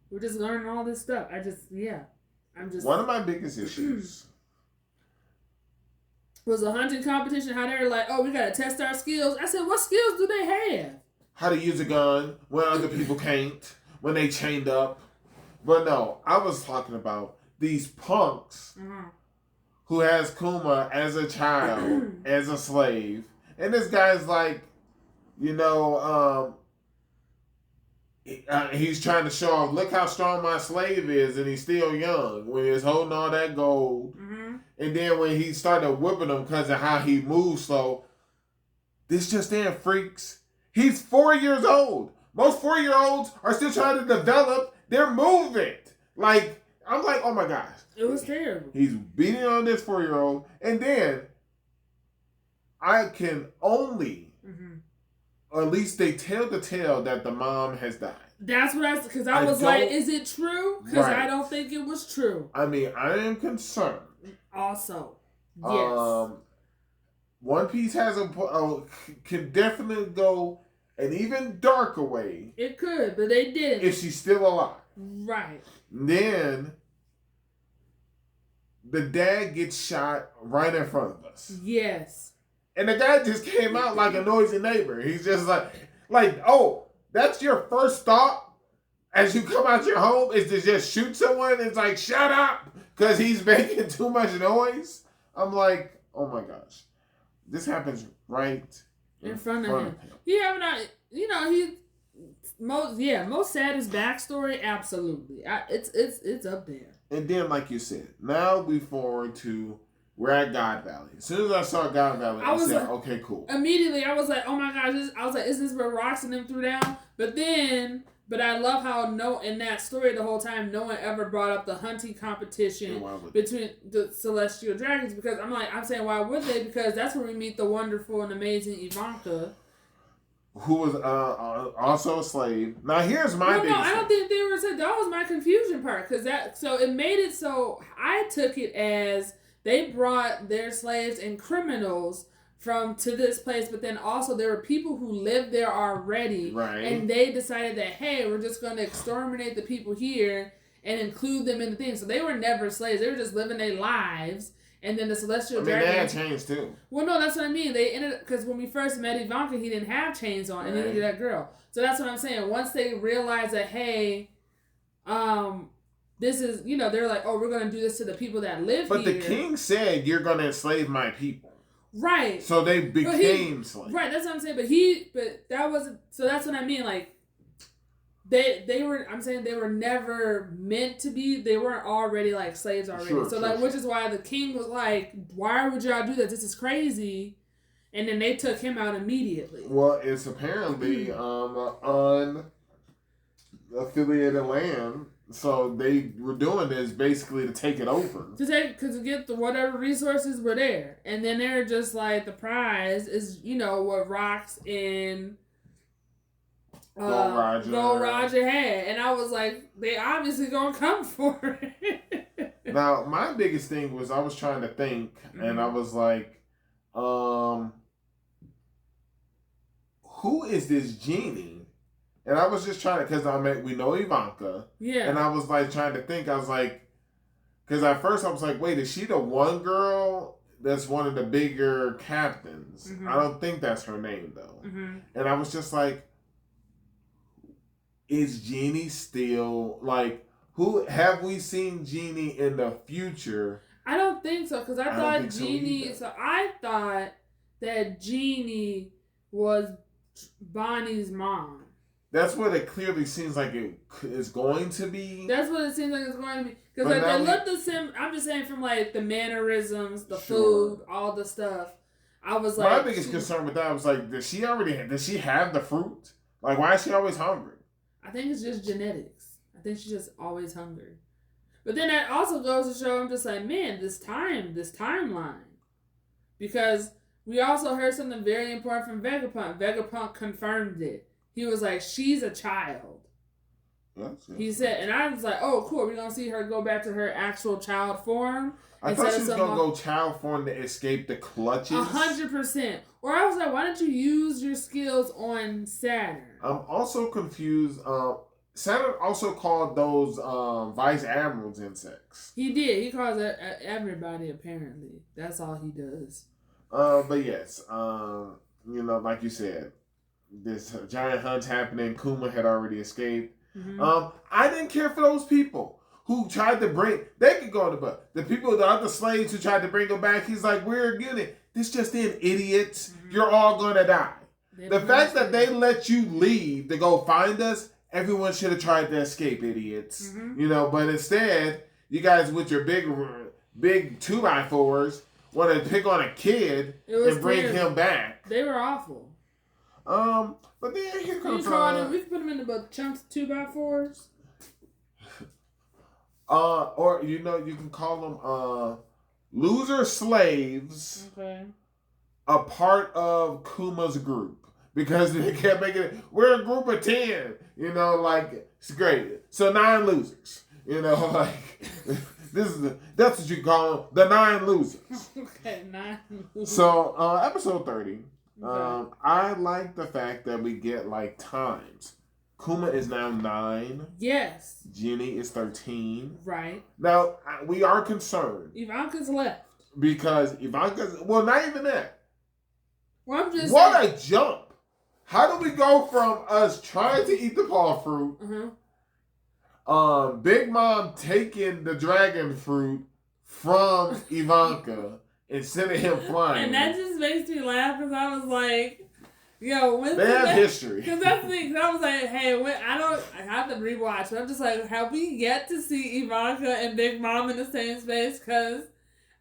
we're just learning all this stuff. One of my biggest issues was a hunting competition. How they were like, oh, we got to test our skills. I said, what skills do they have? How to use a gun when other people can't, when they chained up. But no, I was talking about these punks who has Kuma as a child, as a slave. And this guy's like, he's trying to show off, look how strong my slave is, and he's still young when he's holding all that gold. Mm-hmm. And then when he started whipping him because of how he moves slow, this just in, freaks. He's 4 years old. Most 4-year-olds are still trying to develop their movement. Like, I'm like, oh my gosh. It was terrible. He's beating on this 4-year-old. And then I can only, or at least they tell the tale that the mom has died. That's what because I was like, is it true? Because I don't think it was true. I mean, I am concerned. Also, yes. One Piece can definitely go an even darker way. It could, but they didn't. If she's still alive. Right. Then the dad gets shot right in front of us. Yes. And the guy just came out like a noisy neighbor. He's just like, oh, that's your first thought as you come out your home is to just shoot someone? It's like, shut up, because he's making too much noise. I'm like, oh my gosh. This happens right in front of him. Yeah, most saddest backstory, absolutely. It's up there. And then, like you said, now we forward to we're at God Valley. As soon as I saw God Valley, I said, like, okay, cool. Immediately, I was like, oh my gosh, is this where rocks and them threw down? But I love how in that story the whole time no one ever brought up the hunting competition between the Celestial Dragons, because I'm saying why would they? Because that's where we meet the wonderful and amazing Ivanka, who was also a slave. Now here's my biggest. No, I don't think they were. That was my confusion part, because it made it so I took it as they brought their slaves and criminals to this place, but then also there were people who lived there already, right? And they decided that, hey, we're just going to exterminate the people here and include them in the thing. So they were never slaves; they were just living their lives. And then the Celestial Dragons, they had chains too. Well, no, that's what I mean. They ended because when we first met Ivanka, he didn't have chains on, and neither did that girl. So that's what I'm saying. Once they realized that, hey, this is, they're like, oh, we're going to do this to the people that live here. But the king said, you're going to enslave my people. Right. So they became slaves. Right, that's what I'm saying. But that wasn't, so that's what I mean. Like, they were never meant to be, they weren't already like slaves already. Which is why the king was like, why would y'all do that? This is crazy. And then they took him out immediately. Well, it's apparently unaffiliated land. So they were doing this basically to take it over. To get the whatever resources were there. And then they're just like, the prize is, what rocks and Gold Roger had. And I was like, they obviously gonna come for it. Now, my biggest thing was I was trying to think, and I was like, who is this genie? And I was just trying to, because we know Ivanka. Yeah. And I was like trying to think, I was like, because at first I was like, wait, is she the one girl that's one of the bigger captains? I don't think that's her name, though. And I was just like, is Genie still, like, have we seen Genie in the future? I don't think so, because I thought Genie, so I thought that Genie was Bonnie's mom. That's what it clearly seems like it is going to be. That's what it seems like it's going to be. Because like, they look the same. I'm just saying from like the mannerisms, the food, all the stuff. I was like, my biggest concern with that was like, does she have the fruit? Like, why is she always hungry? I think it's just genetics. I think she's just always hungry. But then that also goes to show I'm just like, man, this timeline. Because we also heard something very important from Vegapunk. Vegapunk confirmed it. He was like, she's a child. He said, and I was like, oh, cool. We're going to see her go back to her actual child form. I thought she was going to go child form to escape the clutches. 100%. Or I was like, why don't you use your skills on Saturn? I'm also confused. Saturn also called those vice admirals insects. He did. He calls everybody, apparently. That's all he does. But yes, like you said, this giant hunt's happening. Kuma had already escaped. I didn't care for those people who tried to they could go to the other slaves who tried to bring him back. He's like, we're a unit. This just in, idiots. You're all gonna die. The fact that they let you leave to go find us, everyone should have tried to escape, idiots. But instead, you guys with your big 2x4s want to pick on a kid and bring him back. They were awful. But then here comes we can put them in the chunks of 2x4s. Or you can call them loser slaves. Okay. A part of Kuma's group because they kept making it. We're a group of 10. It's great. So 9 losers. That's what you call them, the 9 losers. Okay, 9 losers. So episode 30. Okay. I like the fact that we get like times. Kuma is now 9. Yes. Jenny is 13. Right. Now, we are concerned. Ivanka's left. Because Ivanka's, well, not even that. Well, I'm just what saying. A jump. How do we go from us trying to eat the paw fruit, Big Mom taking the dragon fruit from Ivanka instead of him flying? And that just makes me laugh because I was like, yo, they have history. Because that's the thing. I was like, hey, I have to rewatch, but I'm just like, have we yet to see Ivanka and Big Mom in the same space? Because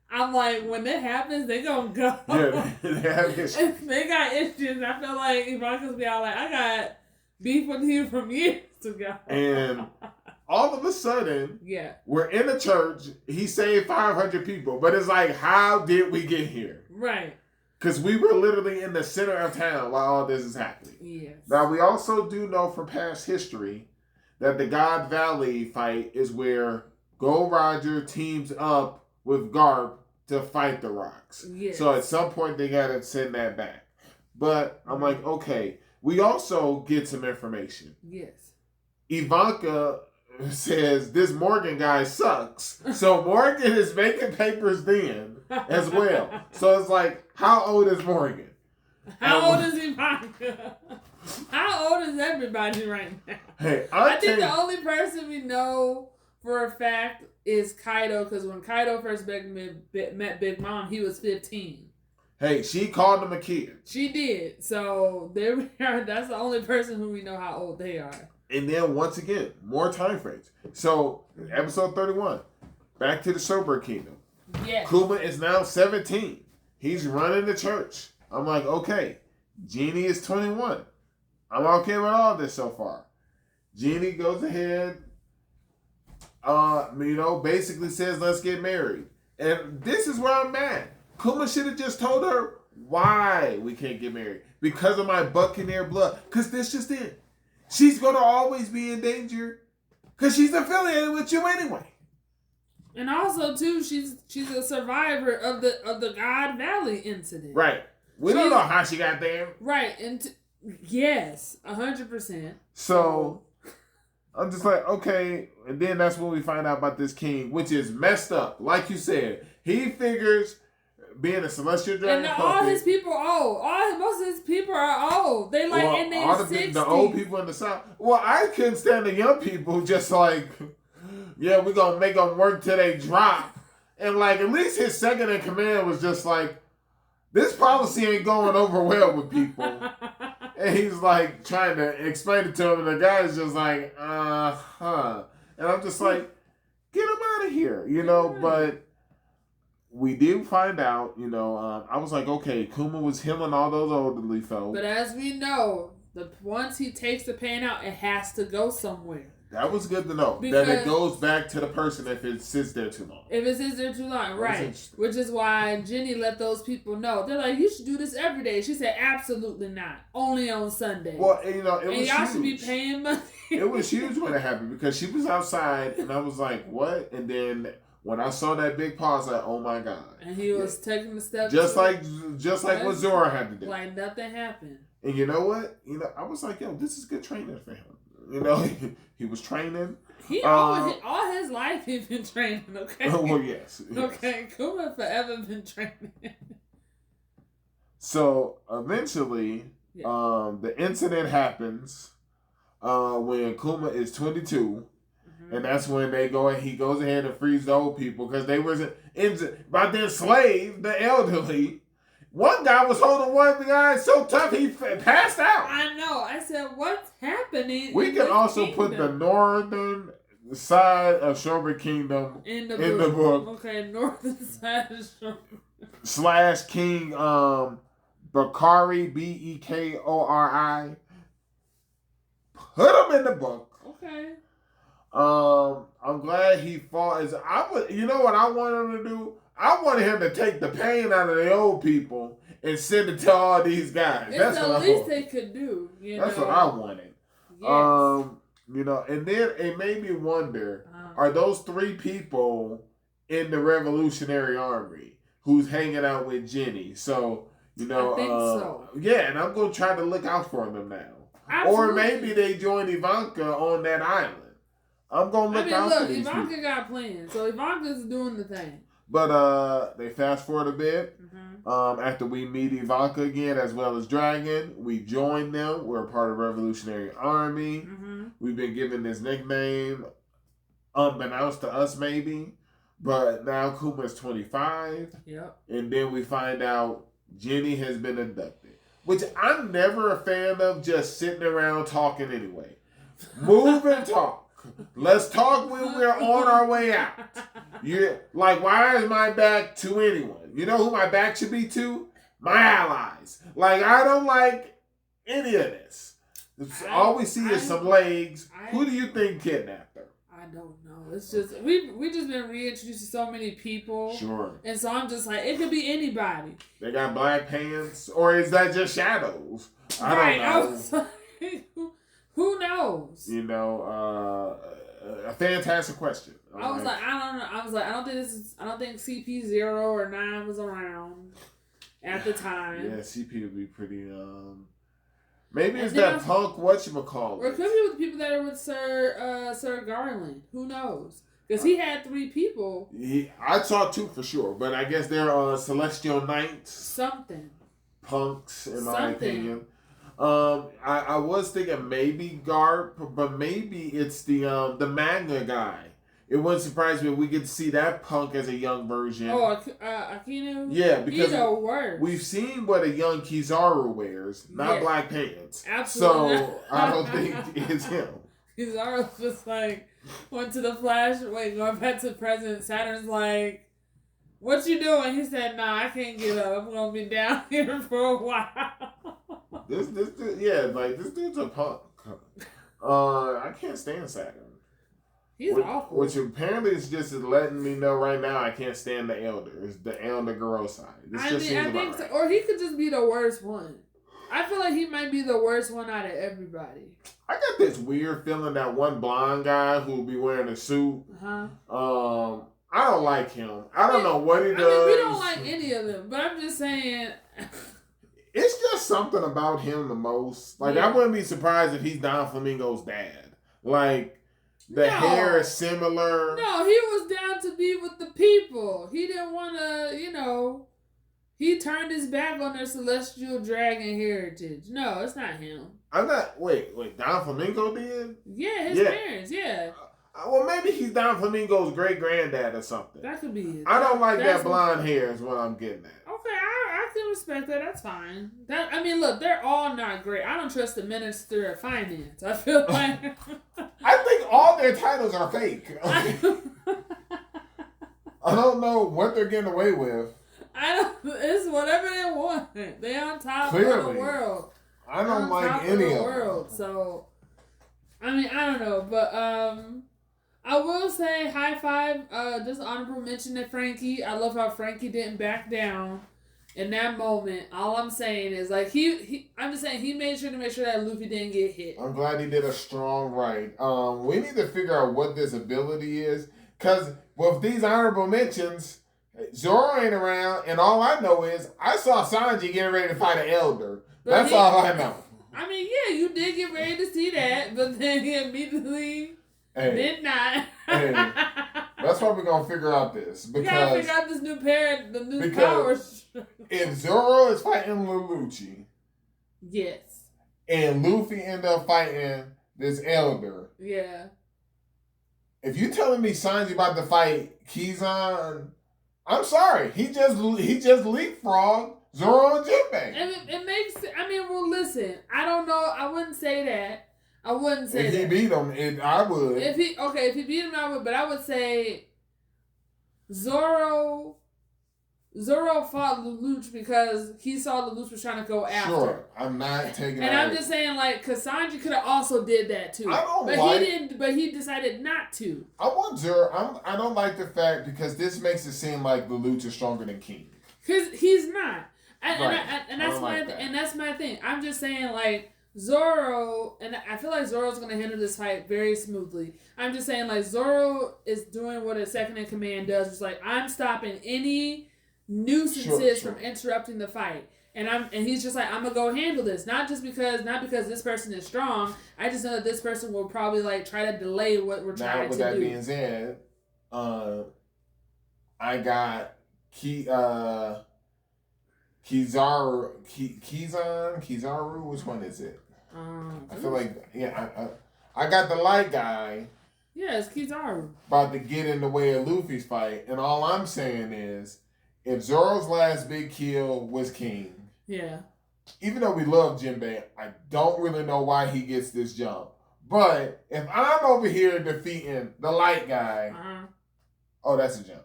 I'm like, when that happens, they gonna go. Yeah, they have history. They got issues. I feel like Ivanka's be all like, I got beef with you from years ago. And all of a sudden, we're in a church. He saved 500 people. But it's like, how did we get here? Right. Because we were literally in the center of town while all this is happening. Yes. Now, we also do know from past history that the God Valley fight is where Gold Roger teams up with Garp to fight the Rocks. Yes. So at some point, they got to send that back. But I'm like, okay. We also get some information. Yes. Ivanka says this Morgan guy sucks. So Morgan is making papers then as well. So it's like, how old is Morgan? How old is Ivanka? How old is everybody right now? Hey, I think the only person we know for a fact is Kaido, because when Kaido first met Big Mom, he was 15. Hey, she called him a kid. She did. So there we are. That's the only person who we know how old they are. And then once again, more time frames. So episode 31, back to the Sober Kingdom. Yes. Kuma is now 17. He's running the church. I'm like, okay. Genie is 21. I'm okay with all this so far. Genie goes ahead, basically says, let's get married. And this is where I'm mad. Kuma should have just told her why we can't get married. Because of my Buccaneer blood. Because this just it. she's gonna always be in danger because she's affiliated with you anyway. And also too, she's a survivor of the God Valley incident. Right. We don't know how she got there. Right. And yes, 100%. So I'm just like, okay. And then that's when we find out about this king, which is messed up. Like you said, he figures being a celestial dragon. And all his people are old. Most of his people are old. They like in their 60s. The old people in the South. Well, I couldn't stand the young people just like, yeah, we're going to make them work till they drop. And like, at least his second in command was just like, this policy ain't going over well with people. And he's like trying to explain it to him, and the guy's just like, And I'm just like, get him out of here, you know. But we did find out, you know, I was like, okay, Kuma was healing all those elderly folks. But as we know, once he takes the pain out, it has to go somewhere. That was good to know. That it goes back to the person if it sits there too long. If it sits there too long, right. Which is why Jenny let those people know. They're like, you should do this every day. She said, absolutely not. Only on Sunday. Well, you know, it was huge. And y'all should be paying money. It was huge when it happened because she was outside and I was like, what? And then when I saw that big paw, I was like, oh my God. And he was taking the steps. Just like what Zora had to do. Like nothing happened. And you know what? You know, I was like, yo, this is good training for him. You know, he was training. All his life he's been training, okay? Well, yes. Okay, Kuma forever been training. So, eventually, the incident happens when Kuma is 22. And that's when he goes ahead and frees the old people because they was about to enslave the elderly. One guy was holding one guy so tough he passed out. I know. I said, what's happening? We can also put the northern side of Sherbet Kingdom in the book. Okay, northern side of / Sherbet. King Bekari, Bekori. Put him in the book. Okay. I'm glad he fought. You know what I wanted him to do? I wanted him to take the pain out of the old people and send it to all these guys. That's what the least they could do. That's what I wanted. Yes. You know, and then it made me wonder: are those 3 people in the Revolutionary Army who's hanging out with Jenny? So you know, I think so. Yeah, and I'm gonna try to look out for them now. Absolutely. Or maybe they joined Ivanka on that island. I'm gonna look out for these Ivanka people. got plans, so Ivanka's doing the thing. But they fast forward a bit. After we meet Ivanka again, as well as Dragon, we join them. We're a part of Revolutionary Army. We've been given this nickname, unbeknownst to us maybe. But now Kuma's 25. Yep. And then we find out Jenny has been abducted. Which I'm never a fan of just sitting around talking anyway. Move and talk. Let's talk when we're on our way out. Like, why is my back to anyone? You know who my back should be to? My allies. Like, I don't like any of this. All we see is some legs. Who do you think kidnapped her? I don't know. It's just we just been reintroduced to so many people. Sure. And so I'm just like, it could be anybody. They got black pants, or is that just shadows? I don't know. I was like, who knows? You know, a fantastic question. I was like, I don't know. I was like, I don't think CP0 or 9 was around at the time. Yeah, CP would be pretty. Maybe it's that punk whatchamacallit. Or it could be with the people that are with Sir Garland. Who knows? Because he had 3 people. I saw 2 for sure, but I guess they're Celestial Knights. Something. Punks, in my opinion. I was thinking maybe Garp, but maybe it's the Magna guy. It wouldn't surprise me if we get to see that punk as a young version. Oh, Akinu? Yeah, because he's the worst. We've seen what a young Kizaru wears, not black pants. Absolutely. So I don't think it's him. Kizaru's just like, went to the Flash. Wait, going back to President Saturn's like, what you doing? He said, nah, I can't get up. I'm going to be down here for a while. This dude, yeah, like, this dude's a punk. I can't stand Saturn. He's awful. Which apparently is just letting me know right now I can't stand the Elder. It's the Elder Garosai. I think so. Or he could just be the worst one. I feel like he might be the worst one out of everybody. I got this weird feeling that one blonde guy who will be wearing a suit. I don't like him. I don't know what he does. I mean, we don't like any of them, but I'm just saying. It's just something about him the most. Like, I wouldn't be surprised if he's Don Flamingo's dad. Like, the hair is similar. No, he was down to be with the people. He didn't want to, he turned his back on their celestial dragon heritage. No, it's not him. I'm not. Wait. Don Flamingo did? Yeah, his parents, yeah. Well, maybe he's Don Flamingo's great granddad or something. That could be it. I don't like that blonde hair is what I'm getting at. Okay, I can respect that. That's fine. Look, they're all not great. I don't trust the Minister of Finance. I feel like... I think all their titles are fake. I don't know what they're getting away with. It's whatever they want. They're on top of the world. I don't like any of them. So, I don't know. But, I will say high five, just honorable mention to Frankie. I love how Frankie didn't back down in that moment. All I'm saying is, like, I'm just saying he made sure that Luffy didn't get hit. I'm glad he did a strong right. We need to figure out what this ability is. Because with these honorable mentions, Zoro ain't around, and all I know is I saw Sanji getting ready to fight an elder. That's all I know. You did get ready to see that, but then he immediately... Did not. That's why we're gonna figure out this. Because we gotta figure out this new powers. If Zoro is fighting Lelouch, yes, and Luffy end up fighting this elder, yeah. If you telling me Sanji about to fight Kizan, I'm sorry. He just leapfrogged Zoro and Jinbei. And it makes. Listen. I don't know. I wouldn't say that. I wouldn't say if he beat him, I would. If he beat him, I would. But I would say Zoro fought Lelouch because he saw Lelouch was trying to go after. Sure, I'm not taking. And I'm just saying, like, because Sanji could have also did that too. He didn't. But he decided not to. I want Zoro. I don't like the fact because this makes it seem like Lelouch is stronger than King. Because he's not. And that's my thing. I'm just saying, like. Zoro, and I feel like Zoro's going to handle this fight very smoothly. I'm just saying, like, Zoro is doing what a second in command does. It's like, I'm stopping any nuisances from interrupting the fight. And he's just like, I'm going to go handle this. Not because this person is strong. I just know that this person will probably, like, try to delay what we're trying to do. Now, with that being said, I got Kizaru, which one is it? I feel like, I got the light guy. Yeah, it's Kizaru. About to get in the way of Luffy's fight. And all I'm saying is, if Zoro's last big kill was King, even though we love Jinbei, I don't really know why he gets this jump. But if I'm over here defeating the light guy, oh, that's a jump.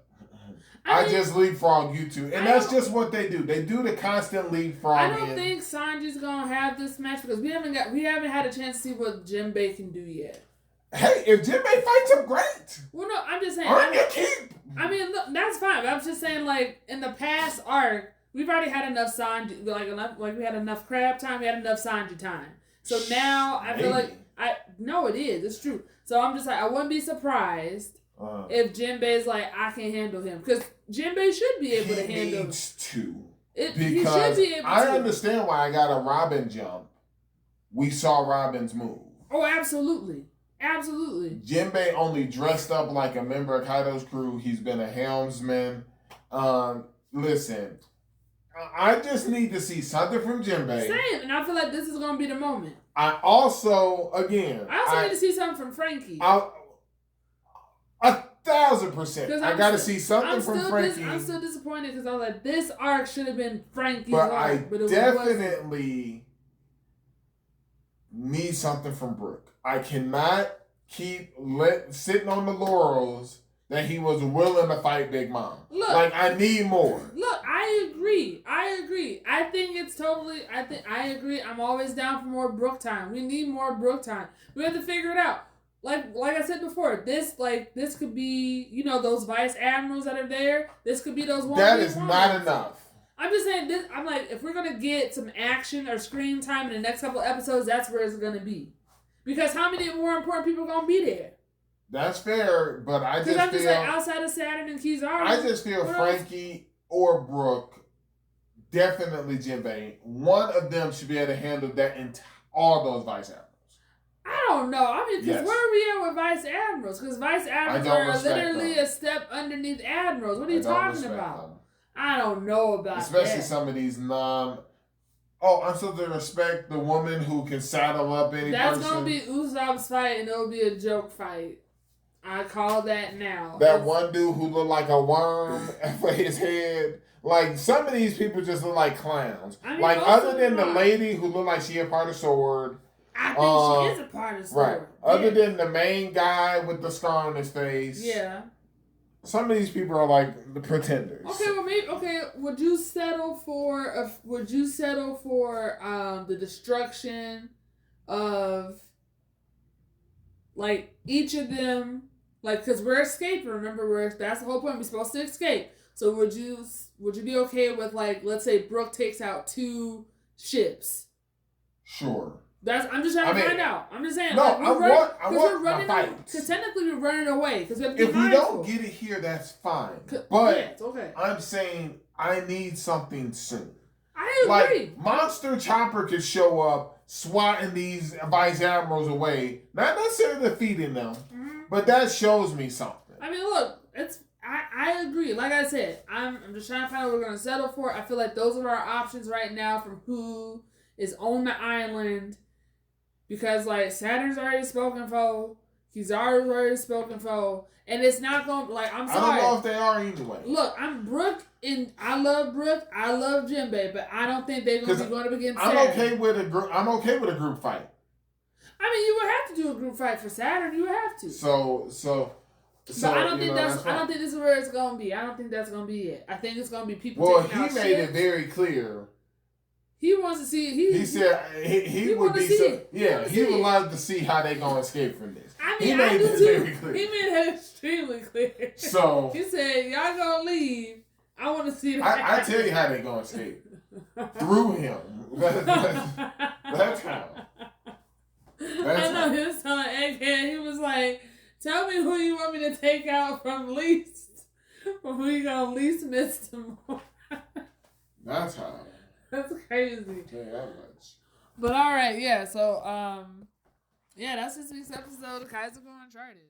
I just leapfrog you two. And that's just what they do. They do the constant leapfrogging. I don't think Sanji's going to have this match because we haven't had a chance to see what Jinbei can do yet. Hey, if Jinbei fights him, great. Well, no, I'm just saying. Earn your keep. Look, that's fine. But I'm just saying, like, in the past arc, we've already had enough Sanji, like we had enough crab time, we had enough Sanji time. So now I feel like no, it is. It's true. So I'm just like, I wouldn't be surprised if Jinbei's like, I can handle him. Because Jinbei should be able to handle him. He needs to. He should be able to. I understand why I got a Robin jump. We saw Robin's move. Oh, absolutely. Absolutely. Jinbei only dressed up like a member of Kaido's crew. He's been a helmsman. Listen, I just need to see something from Jinbei. Same, and I feel like this is going to be the moment. I also need to see something from Frankie. 1,000%. I got to see something from Frankie. I'm still disappointed because I was like, this arc should have been Frankie's arc. But I definitely need something from Brook. I cannot keep sitting on the laurels that he was willing to fight Big Mom. Look, I need more. Look, I agree. I think it's totally. I agree. I'm always down for more Brook time. We need more Brook time. We have to figure it out. Like I said before, this could be, those vice admirals that are there. This could be those. That is not enough. I'm just saying this. I'm like, if we're gonna get some action or screen time in the next couple episodes, that's where it's gonna be. Because how many more important people gonna be there? That's fair, but I just like feel outside of Saturn and Kizaru. I just feel Frankie or Brooke, definitely Jinbei, one of them should be able to handle that all those vice admirals. I don't know. I mean, because where are we at with vice admirals? Because vice admirals are literally a step underneath admirals. What are you talking about? Them. I don't know about Especially that. some of these I'm supposed to respect the woman who can saddle up any That's person. That's going to be Usopp's fight, and it'll be a joke fight. I call that now. That one dude who looked like a worm for his head. Like, some of these people just look like clowns. I mean, like, other than the lady who looked like she a part of Sword. I think she is a part of Sword. Right. Other than the main guy with the scar on his face. Yeah. Some of these people are like the pretenders. Okay, well, maybe. Okay, would you settle for the destruction of like each of them? Like, because we're escaping. Remember, that's the whole point. We're supposed to escape. So would you be okay with, like, let's say Brooke takes out 2 ships? Sure. I'm just trying to find out. I'm just saying. No, like, I want my fights. Because technically we're running away. If we don't get it here, that's fine. But okay. I'm saying I need something soon. I agree. Like, Monster Chopper could show up swatting these vice admirals away. Not necessarily defeating them. Mm-hmm. But that shows me something. I mean, look, I agree. Like I said, I'm just trying to find out what we're going to settle for. I feel like those are our options right now from who is on the island. Because, like, Saturn's already spoken for. Kizaru's already spoken for. And it's not going to, like, I'm sorry. I don't know if they are anyway. Look, I'm Brooke, and I love Brooke. I love Jinbei, but I don't think they're going to be going up against Saturn. I'm okay with a group fight. I mean, you would have to do a group fight for Saturn. You would have to. But I don't think I don't think this is where it's gonna be. I don't think that's gonna be it. I think it's gonna be people. Well, taking out he made it very clear. He wants to see. He said he would be. He would love to see how they gonna escape from this. I mean, he made it very clear. He made it extremely clear. So he said, "Y'all gonna leave. I want to see that." I tell you how they gonna escape through him. That's how. I know he was telling Egghead, he was like, tell me who you want me to take out from least. Or who you gonna least miss tomorrow. That's how. That's crazy. Yeah, that much. But alright, yeah, so that's this week's episode of Kaizoku Uncharted.